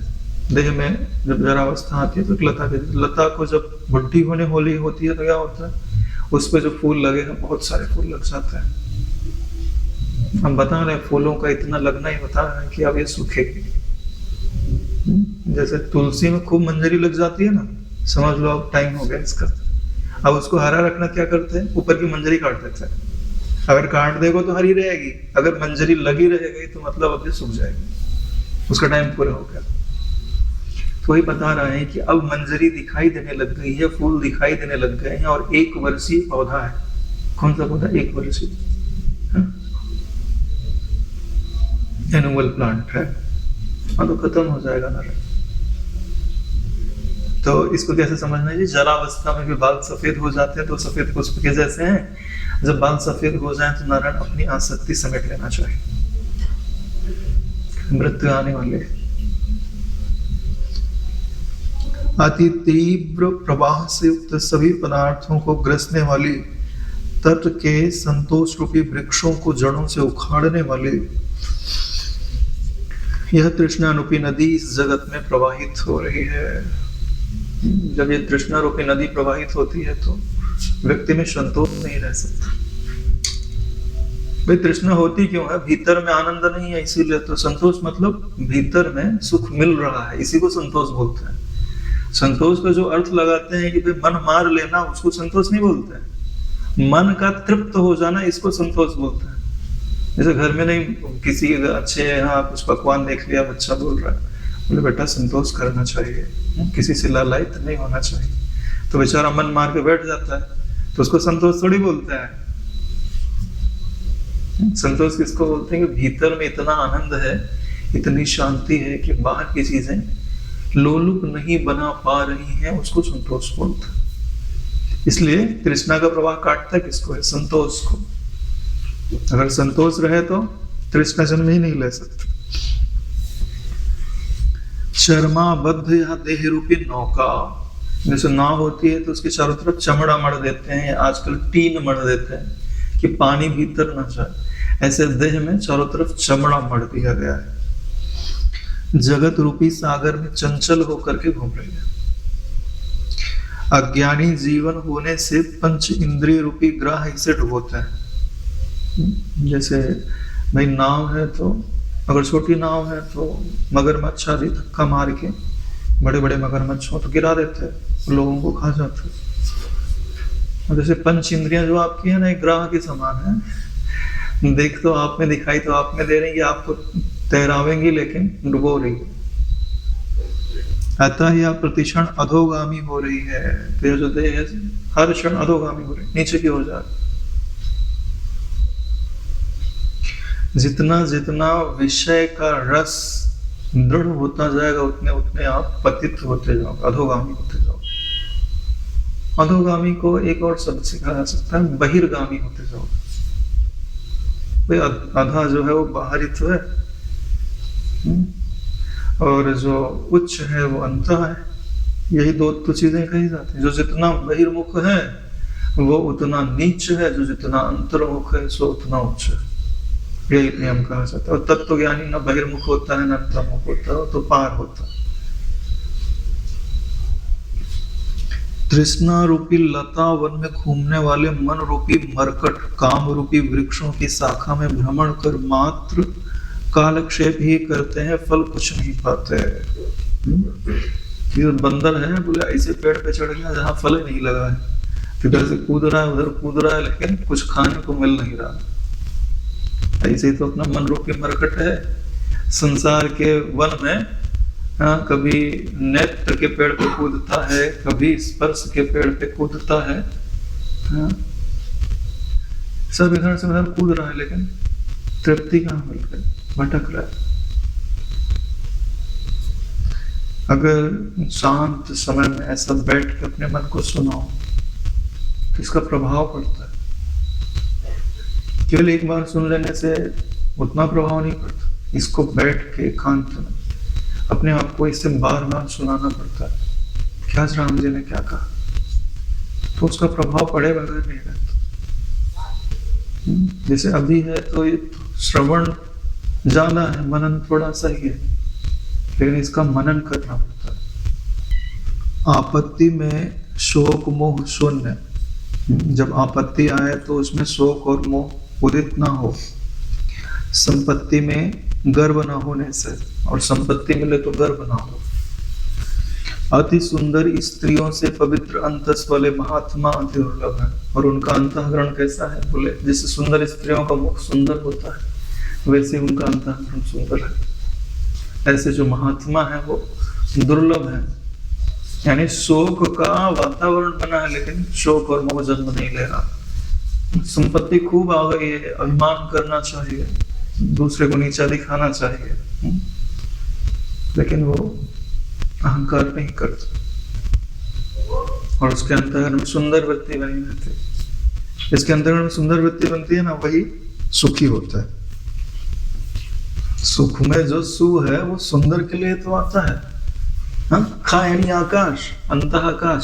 देह में जब जरावस्था आती है तो लता को जब बुढ़ी होने होली होती है तो क्या होता है, उस पे जो फूल लगे हैं बहुत सारे फूल लग जाते हैं। हम बता रहे हैं फूलों का इतना लगना ही बता रहे हैं कि अब ये सूखेगी। जैसे तुलसी में खूब मंजरी लग जाती है ना, समझ लो अब टाइम हो गया इसका। अब उसको हरा रखना क्या करते हैं, ऊपर की मंजरी काट देते हैं। अगर काट देगो तो हरी रहेगी, अगर मंजरी लगी रहेगी तो मतलब अब ये सूख जाएगी, उसका टाइम पूरा हो गया। तो वही बता रहे हैं कि अब मंजरी दिखाई देने लग गई है, फूल दिखाई देने लग गए हैं, और 1 वर्षीय पौधा है। कौन सा पौधा? 1 वर्षीय एनुअल प्लांट है। हाँ, तो खत्म हो जाएगा ना। तो इसको कैसे समझना है जी? जरावस्था में भी बाल सफेद हो जाते हैं तो सफेद पुष्प के जैसे हैं। जब बाल सफेद हो जाए तो नारायण अपनी आसक्ति समेट लेना चाहिए, मृत्यु आने वाले। अति तीव्र प्रवाह से युक्त सभी पदार्थों को ग्रसने वाली, तट के संतोष रूपी वृक्षों को जड़ों से उखाड़ने वाली यह तृष्णा रूपी नदी इस जगत में प्रवाहित हो रही है। जब ये तृष्णा रूपी नदी प्रवाहित होती है तो व्यक्ति में संतोष नहीं रह सकता। भाई तृष्णा होती क्यों है? भीतर में आनंद नहीं है इसीलिए। तो संतोष मतलब भीतर में सुख मिल रहा है, इसी को संतोष बोलते हैं। संतोष का जो अर्थ लगाते हैं कि भाई मन मार लेना, उसको संतोष नहीं बोलते हैं। मन का तृप्त हो जाना, इसको संतोष बोलते हैं। जैसे घर में नहीं, किसी अच्छे यहाँ कुछ पकवान देख लिया, बच्चा बोल रहा है, बोले बेटा संतोष करना चाहिए, किसी से लालायित नहीं होना चाहिए, तो बेचारा मन मार के बैठ जाता है, तो उसको संतोष थोड़ी बोलता है। संतोष किसको बोलते हैं कि भीतर में इतना आनंद है, इतनी शांति है कि बाहर की चीजें लोलुप नहीं बना पा रही हैं, उसको संतोष बोलते हैं। इसलिए तृष्णा का प्रवाह काटता किसको है? संतोष को। अगर संतोष रहे तो तृष्णा जन्म ही नहीं ले सकती। चर्माबद्ध या देह रूपी नौका, जैसे नाव होती है तो उसके चारों तरफ चमड़ा मढ़ देते हैं, आजकल टीन मढ़ देते हैं कि पानी भीतर न जाए। ऐसे देह में चारों तरफ चमड़ा मढ़ दिया गया है। जगत रूपी सागर में चंचल होकर के घूम रही है। अज्ञानी जीवन होने से पंच इंद्रिय रूपी ग्रह इसे डुबोते हैं। जैसे भाई नाव है तो अगर छोटी नाव है तो मगरमच्छ आदि धक्का मार के, बड़े बड़े मगरमच्छ हो तो गिरा देते हैं, लोगों को खा जाते हैं। और जैसे पंच इंद्रियां जो आपकी है ना, एक ग्राह के समान है। देख तो आप में, दिखाई तो आप में दे रही है, आपको तैरावेंगी लेकिन डुबो रही है। अतः यह प्रतिक्षण अधोगामी हो रही है। तो यह जो देह है हर क्षण अधोगामी हो रही है, नीचे की हो जा रही। जितना जितना विषय का रस दृढ़ होता जाएगा उतने उतने आप पतित होते जाओगे, अधोगामी होते जाओगे। अधोगामी को एक और शब्द से कहा जा सकता है, बहिर्गामी होते जाओगे। भाई आधा जो है वो बाहरी तो है, और जो उच्च है वो अंत है। यही दो तो चीजें कही जाती हैं। जो जितना बहिर्मुख है वो उतना नीच है, जो जितना अंतर्मुख है सो उतना उच्च है। यही नियम कहा जाता है। और तत्व ज्ञानी न बहिर्मुख होता है न अंतर्मुख होता है, तो पार होता है। तृष्णा रूपी लता वन में घूमने वाले मन रूपी मरकट काम रूपी वृक्षों की शाखा में भ्रमण कर मात्र कालक्षेप ही करते हैं, फल कुछ नहीं पाते। ये बंदर है, बोले ऐसे पेड़ पे चढ़ गया जहां फल नहीं लगा है, इधर से कूद रहा है उधर कूद रहा है, लेकिन कुछ खाने को मिल नहीं रहा। ऐसे ही तो अपना मन रूपी मरकट है संसार के वन में। कभी नेत्र के पेड़ पे कूदता है, कभी स्पर्श के पेड़ पे कूदता है। सब इधर से उधर कूद रहा है, लेकिन तृप्ति कहाँ मिल रही, भटक रहा है। अगर शांत समय में ऐसा बैठ के अपने मन को सुनाओ तो इसका प्रभाव पड़ता है। केवल एक बार सुन लेने से उतना प्रभाव नहीं पड़ता, इसको बैठ के एकांत में अपने आप को इससे बार बार सुनाना पड़ता है। क्या राम जी ने क्या कहा, तो उसका प्रभाव पड़े बगैर नहीं रहता। जैसे अभी है तो ये श्रवण ज्यादा है, मनन थोड़ा सा ही है, लेकिन इसका मनन करना पड़ता है। आपत्ति में शोक मोह शून्य। जब आपत्ति आए तो उसमें शोक और मोह उदित ना हो। संपत्ति में गर्व ना होने से, और संपत्ति मिले तो गर्व ना हो। अति सुंदर स्त्रियों से पवित्र अंतस वाले महात्मा अति दुर्लभ है। और उनका अंतःकरण कैसा है, बोले जैसे सुंदर स्त्रियों का मुख सुंदर होता है वैसे उनका अंतःकरण सुंदर है। ऐसे जो महात्मा है वो दुर्लभ है। यानी शोक का वातावरण बना है, लेकिन शोक और मोह जन्म नहीं ले रहा। संपत्ति खूब आ गई है, अभिमान करना चाहिए, दूसरे को नीचा दिखाना चाहिए, लेकिन वो अहंकार नहीं करता। और उसके अंतःकरण में सुंदर वृत्ति बनी रहती है। इसके अंतःकरण में सुंदर वृत्ति बनती है ना, वही सुखी होता है। सुख में जो सु है वो सुंदर के लिए तो आता है। हाँ, खा यानी आकाश, अंतः आकाश,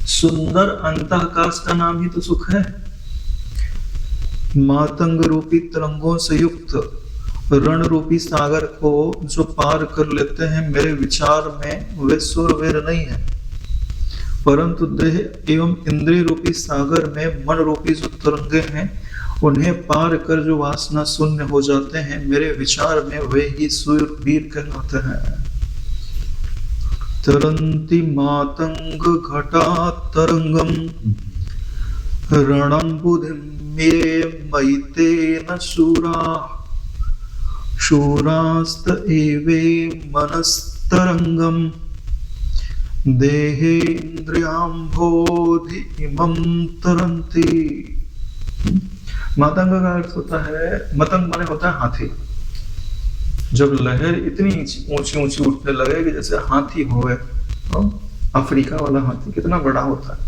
सुंदर अंतःकाश का नाम ही तो सुख है। मातंग रूपी तरंगों से युक्त रण रूपी सागर को जो पार कर लेते हैं, मेरे विचार में वे सुरवीर नहीं है, परंतु देह एवं इंद्रिय रूपी सागर में मन रूपी जो तरंगे हैं, उन्हें पार कर जो वासना शून्य हो जाते हैं, मेरे विचार में वे ही सुरवीर कहलाते हैं। तरंती मातंग घटा तरंगम रणम बुधिम मे मयिते न शूरा शूरास्त एवे मनस्तरंगम देहेन्द्रियाम्भोधि इमं तरंती। मातंग का अर्थ होता है, मतंग माने होता है हाथी। जब लहर इतनी ऊंची ऊंची उठने लगे कि जैसे हाथी होवे, अफ्रीका वाला हाथी कितना बड़ा होता है,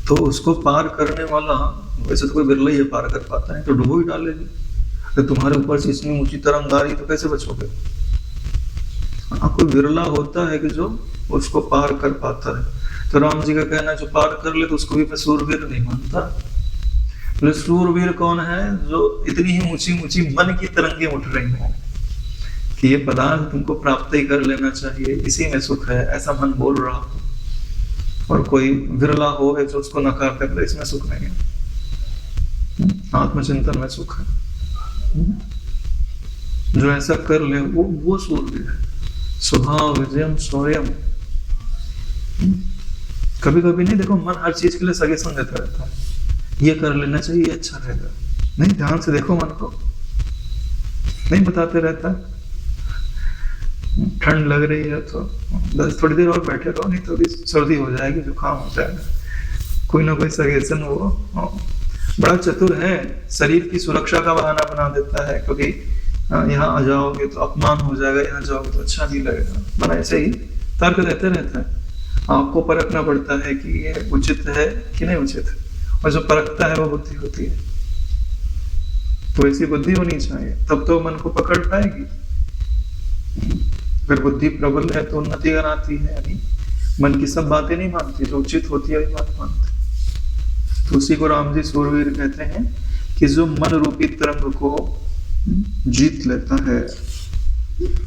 तो उसको पार करने वाला, वैसे तो कोई बिरला ही पार कर पाता है, तो डुबो ही डालेगी। तो तुम्हारे ऊपर से इतनी ऊंची तरंग आ रही तो कैसे बचोगे? कोई बिरला होता है कि जो उसको पार कर पाता है। तो राम जी का कहना है जो पार कर ले तो उसको भी मैं सूरवीर नहीं मानता। तो सूरवीर कौन है? जो इतनी ही ऊंची ऊंची मन की तरंगे उठ रही हो कि ये पदार्थ तुमको प्राप्त ही कर लेना चाहिए, इसी में सुख है, ऐसा मन बोल रहा हो, और कोई बिरला हो जो उसको नकार कर ले, इसमें सुख नहीं है। आत्मचिंतन में सुख है। जो ऐसा कर ले वो सूरवीर है। स्वभाव विजयम शौर्यम। कभी कभी नहीं, देखो मन हर चीज के लिए सजेशन देता रहता है, ये कर लेना चाहिए, ये अच्छा रहेगा। नहीं, ध्यान से देखो मन को, नहीं बताते रहता। ठंड लग रही है तो बस थोड़ी देर और बैठे रहो, नहीं तो भी सर्दी हो जाएगी, जुकाम हो जाएगा। कोई ना कोई सजेशन वो बड़ा चतुर है, शरीर की सुरक्षा का बहाना बना देता है। क्योंकि यहाँ आ जाओगे तो अपमान हो जाएगा, यहाँ जाओगे तो अच्छा नहीं लगेगा, बना ऐसे ही तर्क देते रहता है। आपको परखना पड़ता है कि ये उचित है कि नहीं उचित है, और जो परखता है वो बुद्धि होती है। तो ऐसी बुद्धि होनी चाहिए, तब तो मन को पकड़ पाएगी। अगर बुद्धि प्रबल है तो उन्नति कराती है, यानी मन की सब बातें नहीं मानती, जो उचित होती है वही बात मानती। तो उसी को राम जी सूरवीर कहते हैं कि जो मन रूपी तरंग को जीत लेता है,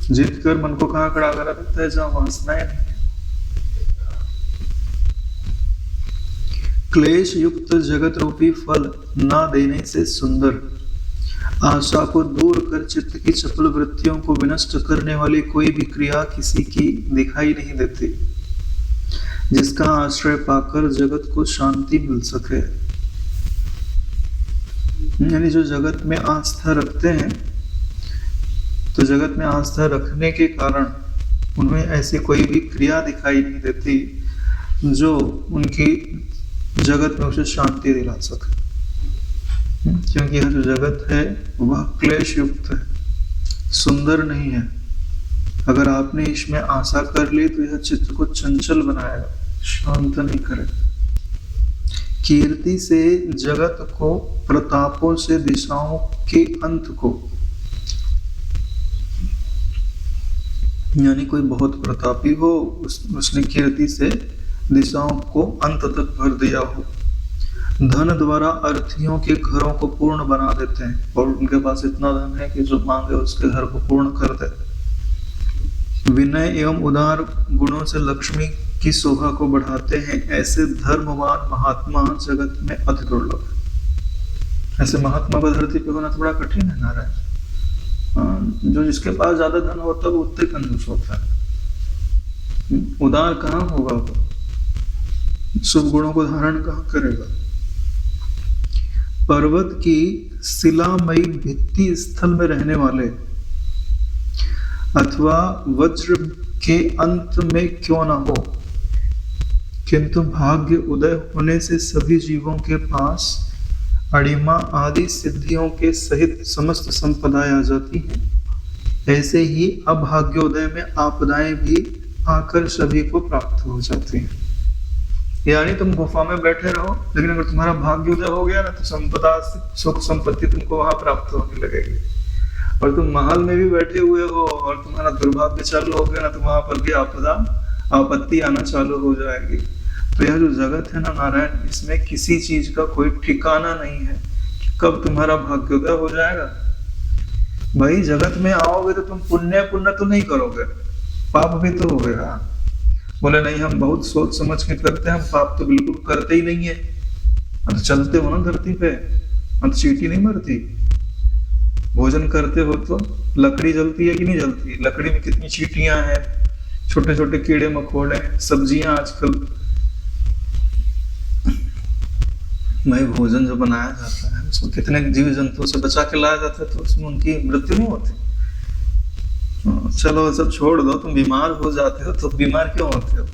जीत कर मन को कहाँ खड़ा करा देता है? जहाँ वासनाएं नहीं है। क्लेश युक्त जगत रूपी फल ना देने से सुंदर, आशा को दूर कर चित्त की चपल वृत्तियों को विनष्ट करने वाली कोई भी क्रिया किसी की दिखाई नहीं देती, जिसका आश्रय पाकर जगत को शांति मिल सके। यानी जो जगत में आस्था रखते हैं, तो जगत में आस्था रखने के कारण उनमें ऐसी कोई भी क्रिया दिखाई नहीं देती जो उनकी जगत में उसे शांति दिला सके। क्योंकि यह जो जगत है वह क्लेश युक्त है, सुंदर नहीं है। अगर आपने इसमें आशा कर ली तो यह चित्त को चंचल बनाएगा, शांत नहीं करेगा। कीर्ति से जगत को, प्रतापों से दिशाओं के अंत को, यानी कोई बहुत प्रतापी हो, उसने कीर्ति से दिशाओं को अंत तक भर दिया हो। धन द्वारा अर्थीयों के घरों को पूर्ण बना देते हैं, और उनके पास इतना धन है कि जो मांगे उसके घर को पूर्ण कर दे। विनय एवं उदार गुणों से लक्ष्मी की शोभा को बढ़ाते हैं। ऐसे धर्मवान महात्मा जगत में अति दुर्लभ है। ऐसे महात्मा को धरती पे होना तो बड़ा कठिन है नारायण। जो जिसके पास ज्यादा धन होता है वो उतने कंजूस होता है। उदार कहाँ होगा वो? शुभ गुणों को धारण कहाँ करेगा? पर्वत की शिलामयी भित्ति स्थल में रहने वाले अथवा वज्र के अंत में क्यों ना हो, किंतु भाग्य उदय होने से सभी जीवों के पास अणिमा आदि सिद्धियों के सहित समस्त संपदाएं आ जाती हैं। ऐसे ही अभाग्योदय में आपदाएं भी आकर सभी को प्राप्त हो जाती है। यानी तुम गुफा में बैठे रहो, लेकिन अगर तुम्हारा भाग्य उदय हो गया ना तो संपदा सुख संपत्ति तुमको वहां प्राप्त होने लगेगी। और तुम महल में भी बैठे हुए हो और तुम्हारा दुर्भाग्य चालू हो गया ना तो वहां पर भी आपदा आपत्ति आना चालू हो जाएगी। तो यह जो जगत है ना नारायण, इसमें किसी चीज का कोई ठिकाना नहीं है कि कब तुम्हारा भाग्योदय हो जाएगा। भाई जगत में आओगे तो तुम पुण्य तो नहीं करोगे, पाप भी तो होगा। बोले नहीं हम बहुत सोच समझ के करते हैं, हम पाप तो बिल्कुल करते ही नहीं है। तो चलते हो ना धरती पे, तो चींटी नहीं मरती। भोजन करते हो तो लकड़ी जलती है कि नहीं जलती? लकड़ी में कितनी चींटियां हैं, छोटे छोटे कीड़े मकोड़े, सब्जियां आजकल। भाई भोजन जो बनाया जाता है उसको कितने जीव जंतुओं से बचा के लाया जाता है, तो उसमें उनकी मृत्यु नहीं होती। चलो सब छोड़ दो, तुम बीमार हो जाते हो तो बीमार क्यों होते हो?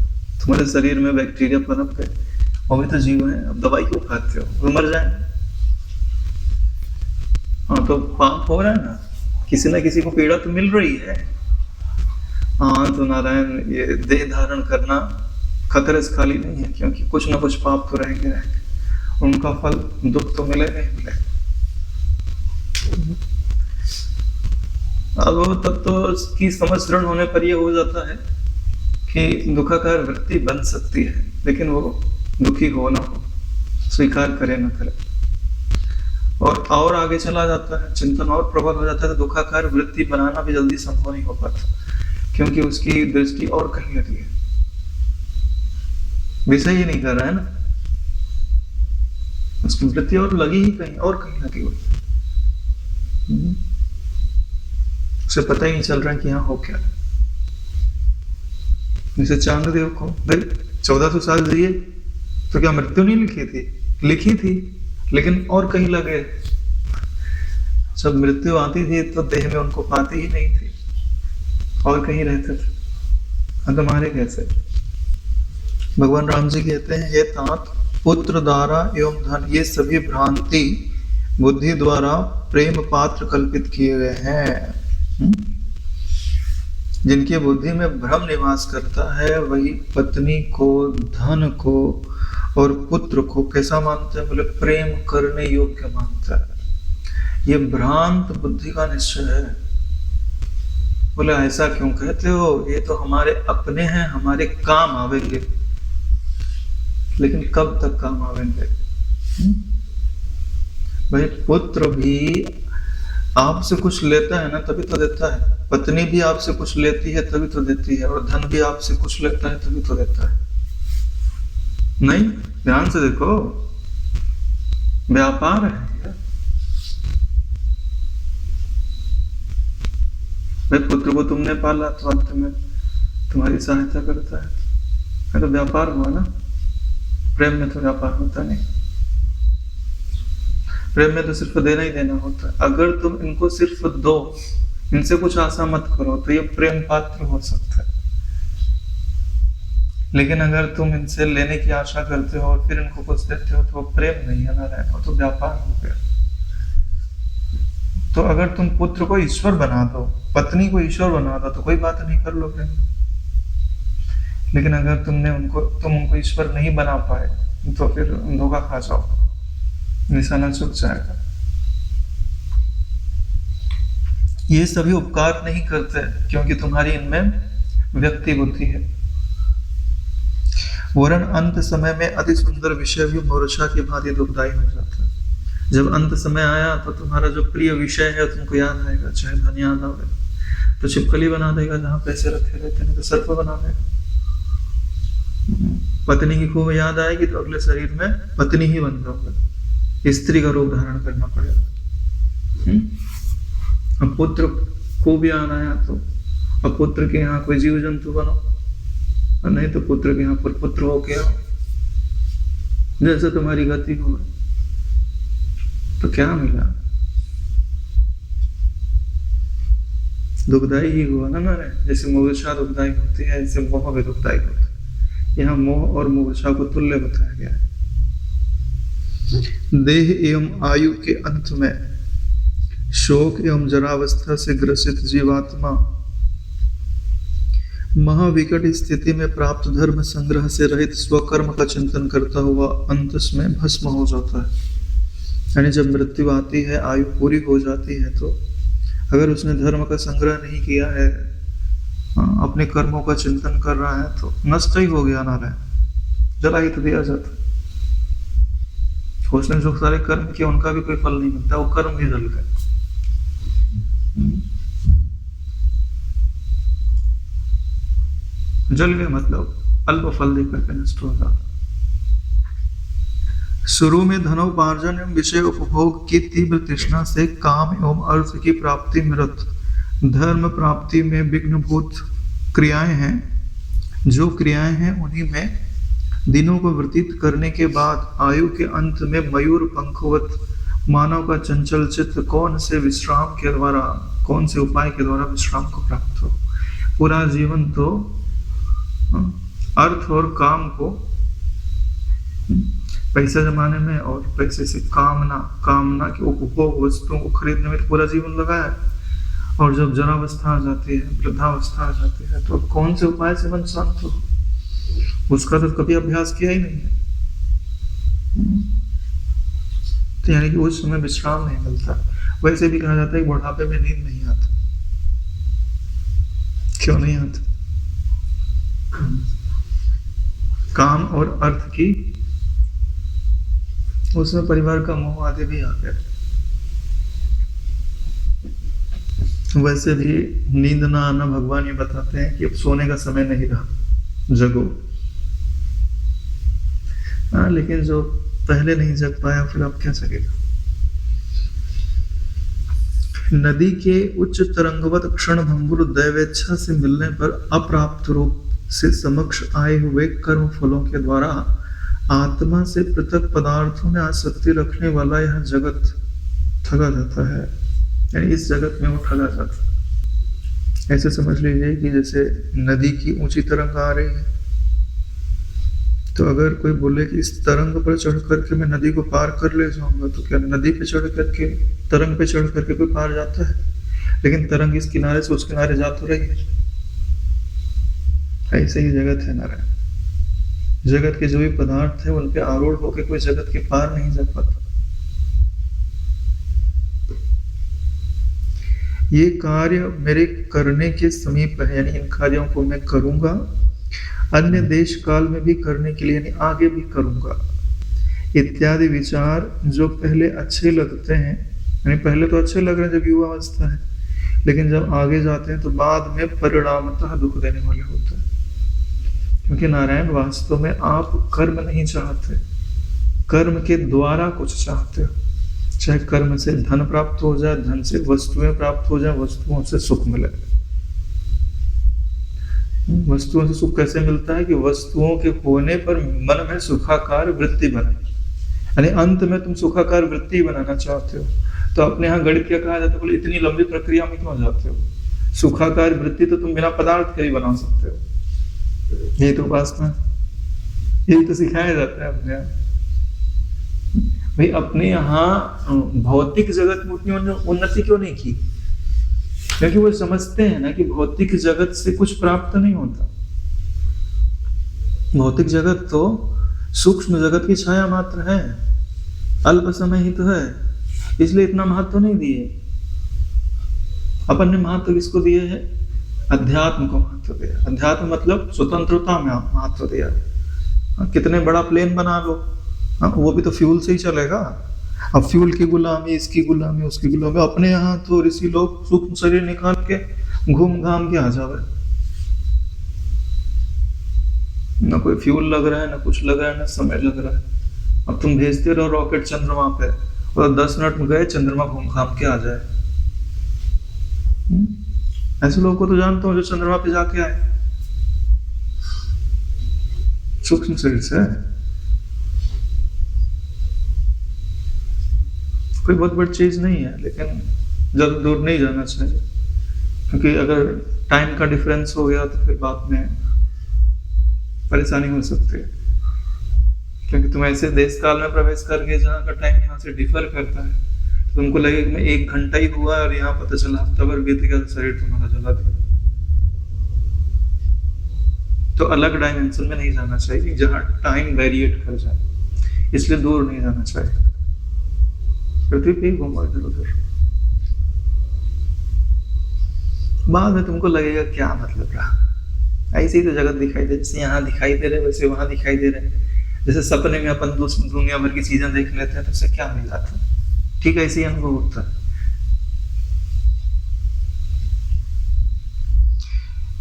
तुम्हारे शरीर में बैक्टीरिया पनप गए, वो भी तो जीव है, अब दवाई क्यों खाते हो? वो मर जाए। हाँ तो पाप हो रहा है ना, किसी ना किसी को पीड़ा तो मिल रही है। हाँ तो नारायण ये देह धारण करना खतरे से खाली नहीं है, क्योंकि कुछ ना कुछ पाप तो रहेंगे, उनका फल दुख तो मिलेगा ही मिलेगा। अब तब तो उसकी समझ दृढ़ होने पर यह हो जाता है कि दुखाकार वृत्ति बन सकती है, लेकिन वो दुखी हो ना हो, स्वीकार करे ना करे, और आगे चला जाता है, चिंतन और प्रबल हो जाता है, तो दुखाकार वृत्ति बनाना भी जल्दी संभव नहीं हो पाता, क्योंकि उसकी दृष्टि और कहीं लगी है, विषय ही नहीं कर रहा है ना, उसकी वृत्ति और लगी ही कहीं और कहीं लगी हुई, उसे पता ही नहीं चल रहा है कि यहाँ हो क्या। जैसे चांद्रदेव को भाई 1400 साल जिए तो क्या मृत्यु नहीं लिखी थी, लेकिन और कहीं लगे। जब मृत्यु आती थी तो देह में उनको पाती ही नहीं थी, और कहीं रहते थे। हमारे कैसे भगवान राम जी कहते हैं, ये तात पुत्र द्वारा एवं धन ये सभी भ्रांति बुद्धि द्वारा प्रेम पात्र कल्पित किए गए हैं। जिनकी बुद्धि में भ्रम निवास करता है वही पत्नी को, धन को और पुत्र को कैसा मानता है? बोले प्रेम करने योग्य मानता है। ये भ्रांत बुद्धि का निश्चय है। बोले ऐसा क्यों कहते हो? ये तो हमारे अपने हैं, हमारे काम आवेंगे, लेकिन कब तक काम आवेंगे? भाई पुत्र भी आपसे कुछ लेता है ना तभी तो देता है, पत्नी भी आपसे कुछ लेती है तभी तो देती है, और धन भी आपसे कुछ लेता है तभी तो देता है। नहीं, ध्यान से देखो, व्यापार है। भाई पुत्र को तुमने पाला तो अंत में तुम्हारी सहायता करता है, तो व्यापार हुआ ना। प्रेम में तो व्यापार होता नहीं, प्रेम में तो सिर्फ देना ही देना होता है। अगर तुम इनको सिर्फ दो, इनसे कुछ आशा मत करो, तो ये प्रेम पात्र हो सकता है। लेकिन अगर तुम इनसे लेने की आशा करते हो और फिर इनको कुछ देते हो तो वो प्रेम नहीं है, ना तो व्यापार हो गया। तो अगर तुम पुत्र को ईश्वर बना दो, पत्नी को ईश्वर बना दो, तो कोई बात नहीं, कर लो प्रेम। लेकिन अगर तुम उनको ईश्वर नहीं बना पाए तो फिर धोखा खा जाओ, निशाना चुक जाएगा। ये सभी उपकार नहीं करते क्योंकि तुम्हारी इनमें व्यक्ति बुद्धि है। वरन अंत समय में अति सुंदर विषय भी मूर्छा की भांति दुखदायी हो जाता है। जब अंत समय आया तो तुम्हारा जो प्रिय विषय है तुमको याद आएगा, चाहे धन याद आवे तो छिपकली बना देगा जहां पैसे रखे रहते, नहीं तो सर्प बना देगा। पत्नी की खूब याद आएगी तो अगले शरीर में पत्नी ही बन जाओगे, स्त्री का रूप धारण करना पड़ेगा। अब पुत्र को भी आना आया तो अब पुत्र के यहाँ कोई जीव जंतु बनो, और नहीं तो पुत्र के यहाँ पर पुत्र हो के आओ। जैसे तुम्हारी गति हो तो क्या मिला? दुखदाई ही हुआ ना। जैसे मूर्छा दुखदाई होती है, ऐसे मोह भी दुखदाई होता है। यहाँ मोह और मूर्छा को तुल्य बताया गया है। देह एवं आयु के अंत में शोक एवं जरावस्था से ग्रसित जीवात्मा महाविकट स्थिति में प्राप्त धर्म संग्रह से रहित स्वकर्म का चिंतन करता हुआ अंत में भस्म हो जाता है। यानी जब मृत्यु आती है, आयु पूरी हो जाती है, तो अगर उसने धर्म का संग्रह नहीं किया है, अपने कर्मों का चिंतन कर रहा है, तो नष्ट ही हो गया, नारायण, जला ही तो दिया जाता। उसने जो सारे कर्म किए उनका भी कोई फल नहीं मिलता, वो कर्म भी जल गए। जल गए मतलब अल्प फल देकर के नष्ट हो जाता। शुरू में धनोपार्जन एवं विषय उपभोग की तीव्र तृष्णा से काम एवं अर्थ की प्राप्ति में रत धर्म प्राप्ति में विघ्नभूत क्रियाएं हैं, जो क्रियाएं हैं उन्हीं में दिनों को व्यतीत करने के बाद आयु के अंत में मयूर पंखवत मानव का चंचल चित्त कौन से उपाय के द्वारा विश्राम को प्राप्त हो। पूरा जीवन तो अर्थ और काम को पैसा जमाने में और पैसे से कामना के उपभोग वस्तुओं को खरीदने में पूरा जीवन लगाया, और जब जरावस्था आ जाती है, वृद्धावस्था आ जाती है, तो कौन से उपाय से मन शांत हो? उसका तो कभी अभ्यास किया ही नहीं है। तो यानी कि उस समय विश्राम नहीं मिलता। वैसे भी कहा जाता है कि बुढ़ापे में नींद नहीं आता। क्यों नहीं आता? काम और अर्थ की, उसमें परिवार का मोह आदि भी आ गया। वैसे भी नींद ना आना, भगवान ये बताते हैं कि अब सोने का समय नहीं रहा, जगो। लेकिन जो पहले नहीं जग पाया, फिर अब क्या जगेगा? नदी के उच्च तरंगवत क्षण भंगुर दैवेच्छा से मिलने पर अप्राप्त रूप से समक्ष आए हुए कर्म फलों के द्वारा आत्मा से पृथक पदार्थों में आसक्ति रखने वाला यह जगत ठगा जाता है। यानी इस जगत में वो ठगा जाता है। ऐसे समझ लीजिए कि जैसे नदी की ऊंची तरंग आ रही है, तो अगर कोई बोले कि इस तरंग पर चढ़ करके मैं नदी को पार कर ले जाऊंगा, तो क्या नदी पे चढ़ करके, तरंग पे चढ़ करके कोई पार जाता है? लेकिन तरंग इस किनारे से उस किनारे जा तो रही है। ऐसे ही जगत है नारायण। जगत के जो भी पदार्थ है उन पे आरूढ़ होकर कोई जगत के पार नहीं जा पाता। ये कार्य मेरे करने के समीप है, यानी इन कार्यों को मैं करूंगा, अन्य देश काल में भी करने के लिए, यानी आगे भी करूंगा, इत्यादि विचार जो पहले अच्छे लगते हैं, यानी पहले तो अच्छे लग रहे हैं जब युवा अवस्था है, लेकिन जब आगे जाते हैं तो बाद में परिणामतः दुख देने वाले होते हैं। क्योंकि नारायण वास्तव में आप कर्म नहीं चाहते, कर्म के द्वारा कुछ चाहते हो। चाहे कर्म से धन प्राप्त हो जाए, धन से वस्तुएं प्राप्त हो जाए, वस्तुओं से सुख मिले। वस्तुओं से सुख कैसे मिलता है? कि वस्तुओं के होने पर मन में सुखाकार वृत्ति बने, यानी अंत में तुम सुखाकार वृत्ति बनाना चाहते हो। तो अपने यहाँ गणित क्या कहा जाता है? बोले इतनी लंबी प्रक्रिया में क्यों जाते हो? सुखाकार वृत्ति तो तुम बिना पदार्थ के ही बना सकते हो। यही तो उपासना, यही तो सिखाया जाता है अपने यहाँ। भाई अपने यहाँ भौतिक जगत में उतनी उन्नति क्यों नहीं की? क्योंकि वो समझते हैं ना कि भौतिक जगत से कुछ प्राप्त नहीं होता। भौतिक जगत तो सूक्ष्म जगत की छाया मात्र है, अल्प समय ही तो है, इसलिए इतना महत्व नहीं दिए। अपन ने महत्व किसको दिए है? अध्यात्म को महत्व दिया। अध्यात्म मतलब स्वतंत्रता में महत्व दिया। कितने बड़ा प्लेन बना लो, वो भी तो फ्यूल से ही चलेगा। अब फ्यूल की गुलामी, इसकी गुलामी, उसकी गुलामी। अपने यहाँ तो ऋषि लोग सूक्ष्म शरीर निकाल के घूम घाम के आ जावे, ना कोई फ्यूल लग रहा है, ना कुछ लग रहा है, ना समय लग रहा है। अब तुम भेजते रहो रॉकेट चंद्रमा पे, और 10 मिनट में गए, चंद्रमा घूम घाम के आ जाए। ऐसे लोगों को तो जानता हूँ जो चंद्रमा पे जाके आए, सूक्ष्म शरीर से। कोई बहुत बड़ी चीज नहीं है, लेकिन ज्यादा दूर नहीं जाना चाहिए, क्योंकि अगर टाइम का डिफरेंस हो गया तो फिर बाद में परेशानी हो सकती है। क्योंकि तुम ऐसे देश काल में प्रवेश कर गए जहाँ का टाइम यहाँ से डिफर करता है, तो तुमको लगे कि मैं 1 घंटा ही हुआ और यहाँ पता चला हफ्ता भर बीत गया, तो शरीर तुम्हारा जला दिया। तो अलग डायमेंशन में नहीं जाना चाहिए जहां टाइम वेरिएट कर जाए, इसलिए दूर नहीं जाना चाहिए। पृथ्वी पे ही घूमो इधर उधर। बाद में तुमको लगेगा क्या मतलब रहा, ऐसे ही तो जगत दिखाई दे, जैसे यहाँ दिखाई दे रहे वैसे वहां दिखाई दे रहे। जैसे सपने में अपन दुनिया भर की चीजें देख लेते हैं तो उससे क्या मिल जाता है, ठीक है, ऐसे ही अनुभव होता है।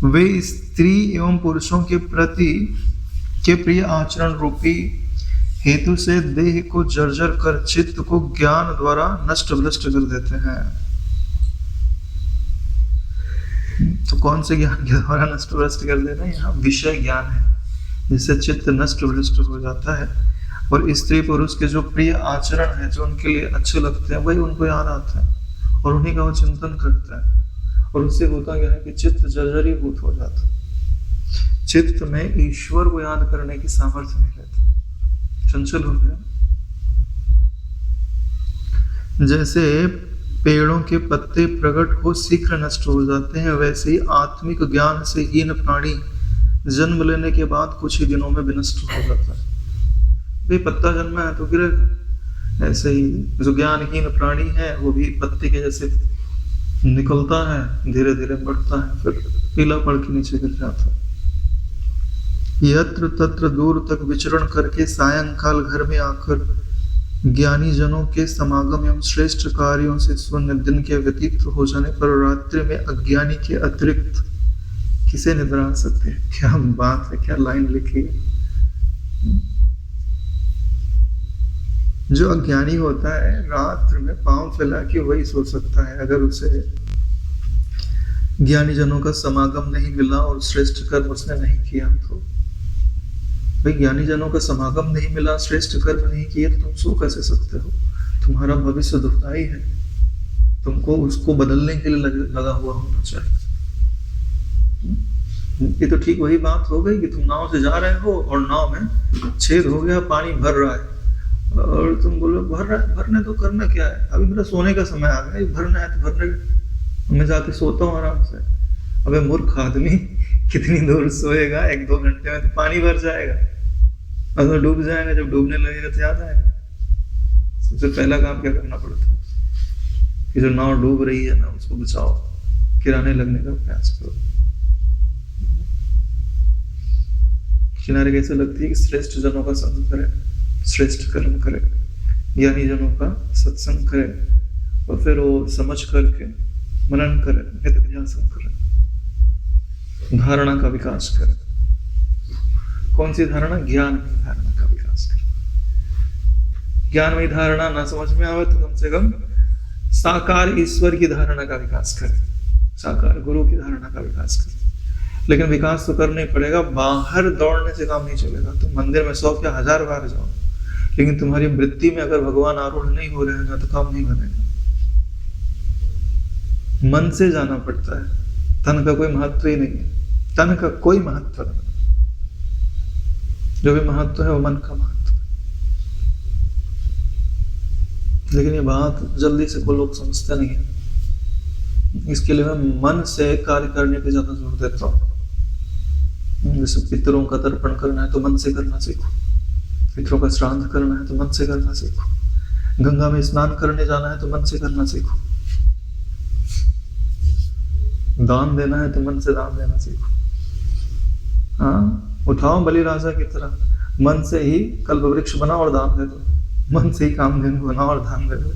वे स्त्री एवं पुरुषों के प्रति के प्रिय आचरण रूपी हेतु से देह को जर्जर कर चित्त को ज्ञान द्वारा नष्ट भ्रष्ट कर देते हैं। तो कौन से ज्ञान के द्वारा नष्ट भ्रष्ट कर देना? यहाँ विषय ज्ञान है जिससे चित्त नष्ट भ्रष्ट हो जाता है, और स्त्री पुरुष के जो प्रिय आचरण है, जो उनके लिए अच्छे लगते हैं, वही उनको याद आता है और उन्हीं का वो चिंतन करता है, और उससे होता क्या है कि चित्त जर्जरीभूत हो जाता है। चित्त में ईश्वर को याद करने की सामर्थ्य नहीं रहती, चंचल हो गया। जैसे पेड़ों के पत्ते प्रकट हो शीघ्र नष्ट हो जाते हैं, वैसे ही आत्मिक ज्ञान से हीन प्राणी जन्म लेने के बाद कुछ ही दिनों में विनष्ट हो जाता है। भाई पत्ता जन्मा है तो गिरेगा, ऐसे ही जो ज्ञानहीन प्राणी है वो भी पत्ते के जैसे निकलता है, धीरे धीरे बढ़ता है, फिर पीला पड़ के नीचे गिर जाता है। यत्र तत्र दूर तक विचरण करके सायंकाल घर में आकर ज्ञानी जनों के समागम एवं श्रेष्ठ कार्यों से स्वर्ण दिन के व्यतीत हो जाने पर रात्रि में अज्ञानी के अतिरिक्त किसे निद्रा आ सकते हैं? क्या बात है, क्या लाइन लिखी है। जो अज्ञानी होता है रात्र में पांव फैला के वही सो सकता है, अगर उसे ज्ञानी जनों का समागम नहीं मिला और श्रेष्ठ कर्म उसने नहीं किया तो। भाई ज्ञानी जनों का समागम नहीं मिला, श्रेष्ठ कर्म नहीं किए तो तुम सो कैसे सकते हो? तुम्हारा भविष्य दुखदायी है, तुमको उसको बदलने के लिए लगा हुआ होना चाहिए। ये तो ठीक वही बात हो गई कि तुम नाव से जा रहे हो और नाव में छेद हो गया, पानी भर रहा है, और तुम बोलो भर रहा है, भरने तो करना क्या है, अभी मेरा सोने का समय आ गया, भरना है तो भरने, मैं जाके सोता हूँ आराम से। अबे मूर्ख आदमी, कितनी दूर सोएगा? 1-2 घंटे में तो पानी भर जाएगा, अगर डूब जाएगा, जब डूबने लगेगा तो याद आएगा। सबसे पहला काम क्या करना पड़ता है कि जो नाव डूब रही है ना उसको बचाओ, किराने लगने का प्रयास करो। किनारे कैसे लगती है कि श्रेष्ठ जनों का संग करे, श्रेष्ठ कर्म करे, ज्ञानी जनों का सत्संग करे, और फिर वो समझ करके मनन करे, नित्यासन करे, धारणा का विकास करे। कौन सी धारणा? ज्ञानमयी धारणा का विकास करे। ज्ञानमयी धारणा ना समझ में आवे तो कम से कम साकार ईश्वर की धारणा का विकास करे, साकार गुरु की धारणा का विकास करे। लेकिन विकास तो करना ही पड़ेगा, बाहर दौड़ने से काम नहीं चलेगा। तुम मंदिर में 100 या 1000 बार जाओ, लेकिन तुम्हारी वृत्ति में अगर भगवान आरूढ़ नहीं हो रहे हैं तो काम नहीं बनेगा। मन से जाना पड़ता है, तन का कोई महत्व ही नहीं है, तन का कोई महत्व नहीं, जो भी महत्व है वो मन का महत्व है। लेकिन ये बात जल्दी से कोई लोग समझते नहीं है, इसके लिए मैं मन से कार्य करने पे ज्यादा जोर देता हूँ। जैसे पितरों का तर्पण करना है तो मन से करना सीखो, पितरों का श्राद्ध करना है तो मन से करना सीखो, गंगा में स्नान करने जाना है तो मन से करना सीखो, दान देना है तो मन से दान देना सीखो। हाँ, उठाओ बलि राजा की तरह, मन से ही कल्प वृक्ष बनाओ और दान दे दो, मन से ही कामधेनु बनाओ और दान दे दो।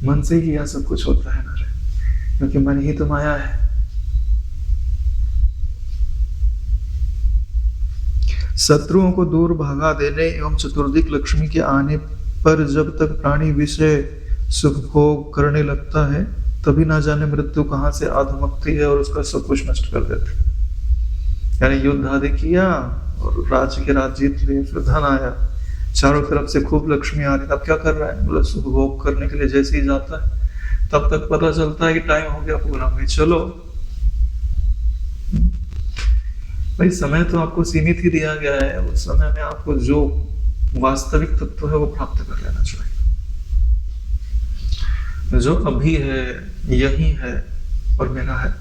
मन से ही यह सब कुछ होता है ना रे, क्योंकि मन ही तो माया है। शत्रुओं को दूर भगा देने एवं चतुर्दिक लक्ष्मी के आने पर जब तक प्राणी विषय सुख भोग करने लगता है, तभी ना जाने मृत्यु कहां से आधमकती है और उसका सब कुछ नष्ट कर देती है। यानी युद्ध आदि किया और राज्य के राज जीत लिए, फिर धन आया, चारों तरफ से खूब लक्ष्मी आ रही, तब क्या कर रहा है? मतलब सुख भोग करने के लिए जैसे ही जाता है तब तक पता चलता है कि टाइम हो गया पूरा, भाई चलो। भाई समय तो आपको सीमित ही दिया गया है, उस समय में आपको जो वास्तविक तत्व है वो प्राप्त कर लेना चाहिए। जो अभी है, यही है और मेरा है,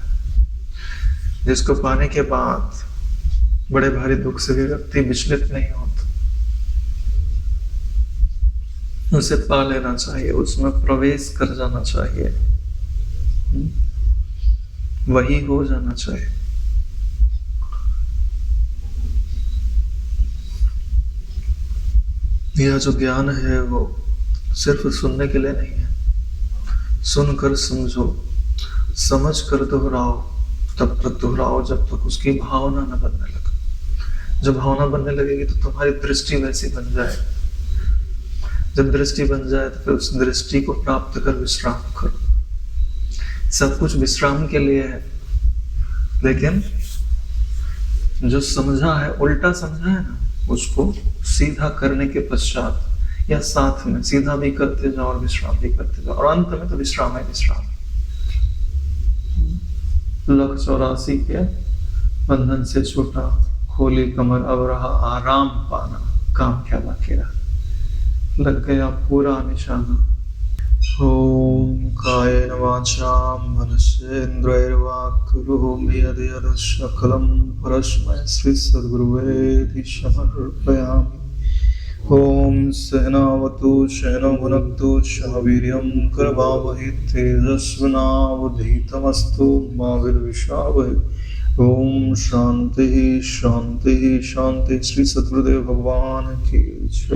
जिसको पाने के बाद बड़े भारी दुख से भी व्यक्ति विचलित नहीं होता, उसे पा लेना चाहिए, उसमें प्रवेश कर जाना चाहिए, वही हो जाना चाहिए। यह जो ज्ञान है वो सिर्फ सुनने के लिए नहीं है, सुनकर समझो, समझ कर दोहराओ, तब तक दोहराओ जब तक उसकी भावना न बनने लगे। जब भावना बनने लगेगी तो तुम्हारी दृष्टि वैसी बन जाए, जब दृष्टि बन जाए तो फिर उस दृष्टि को प्राप्त कर विश्राम करो। सब कुछ विश्राम के लिए है, लेकिन जो समझा है, उल्टा समझा है ना, उसको सीधा करने के पश्चात या साथ में सीधा भी करते जाओ और विश्राम भी करते जाओ, और अंत में तो विश्राम है विश्राम। 184 के बंधन से छूटा, खोली कमर, अब रहा आराम पाना, काम क्या बाकी रहा, लग गया पूरा निशाना। ओम कायेन वाचा मनसेन्द्रियर्वा करोमि यद्यत् सकलं परस्मै श्री सद्गुरुवे समर्पयामि। ओम सहनावतु सहनौ भुनक्तु सह वीर्यं करवावहै तेजस्विनावधीतमस्तु मा विद्विषावहै। ओम शांति शांति शांति। श्री सद्गुरुदेव भगवान की जय।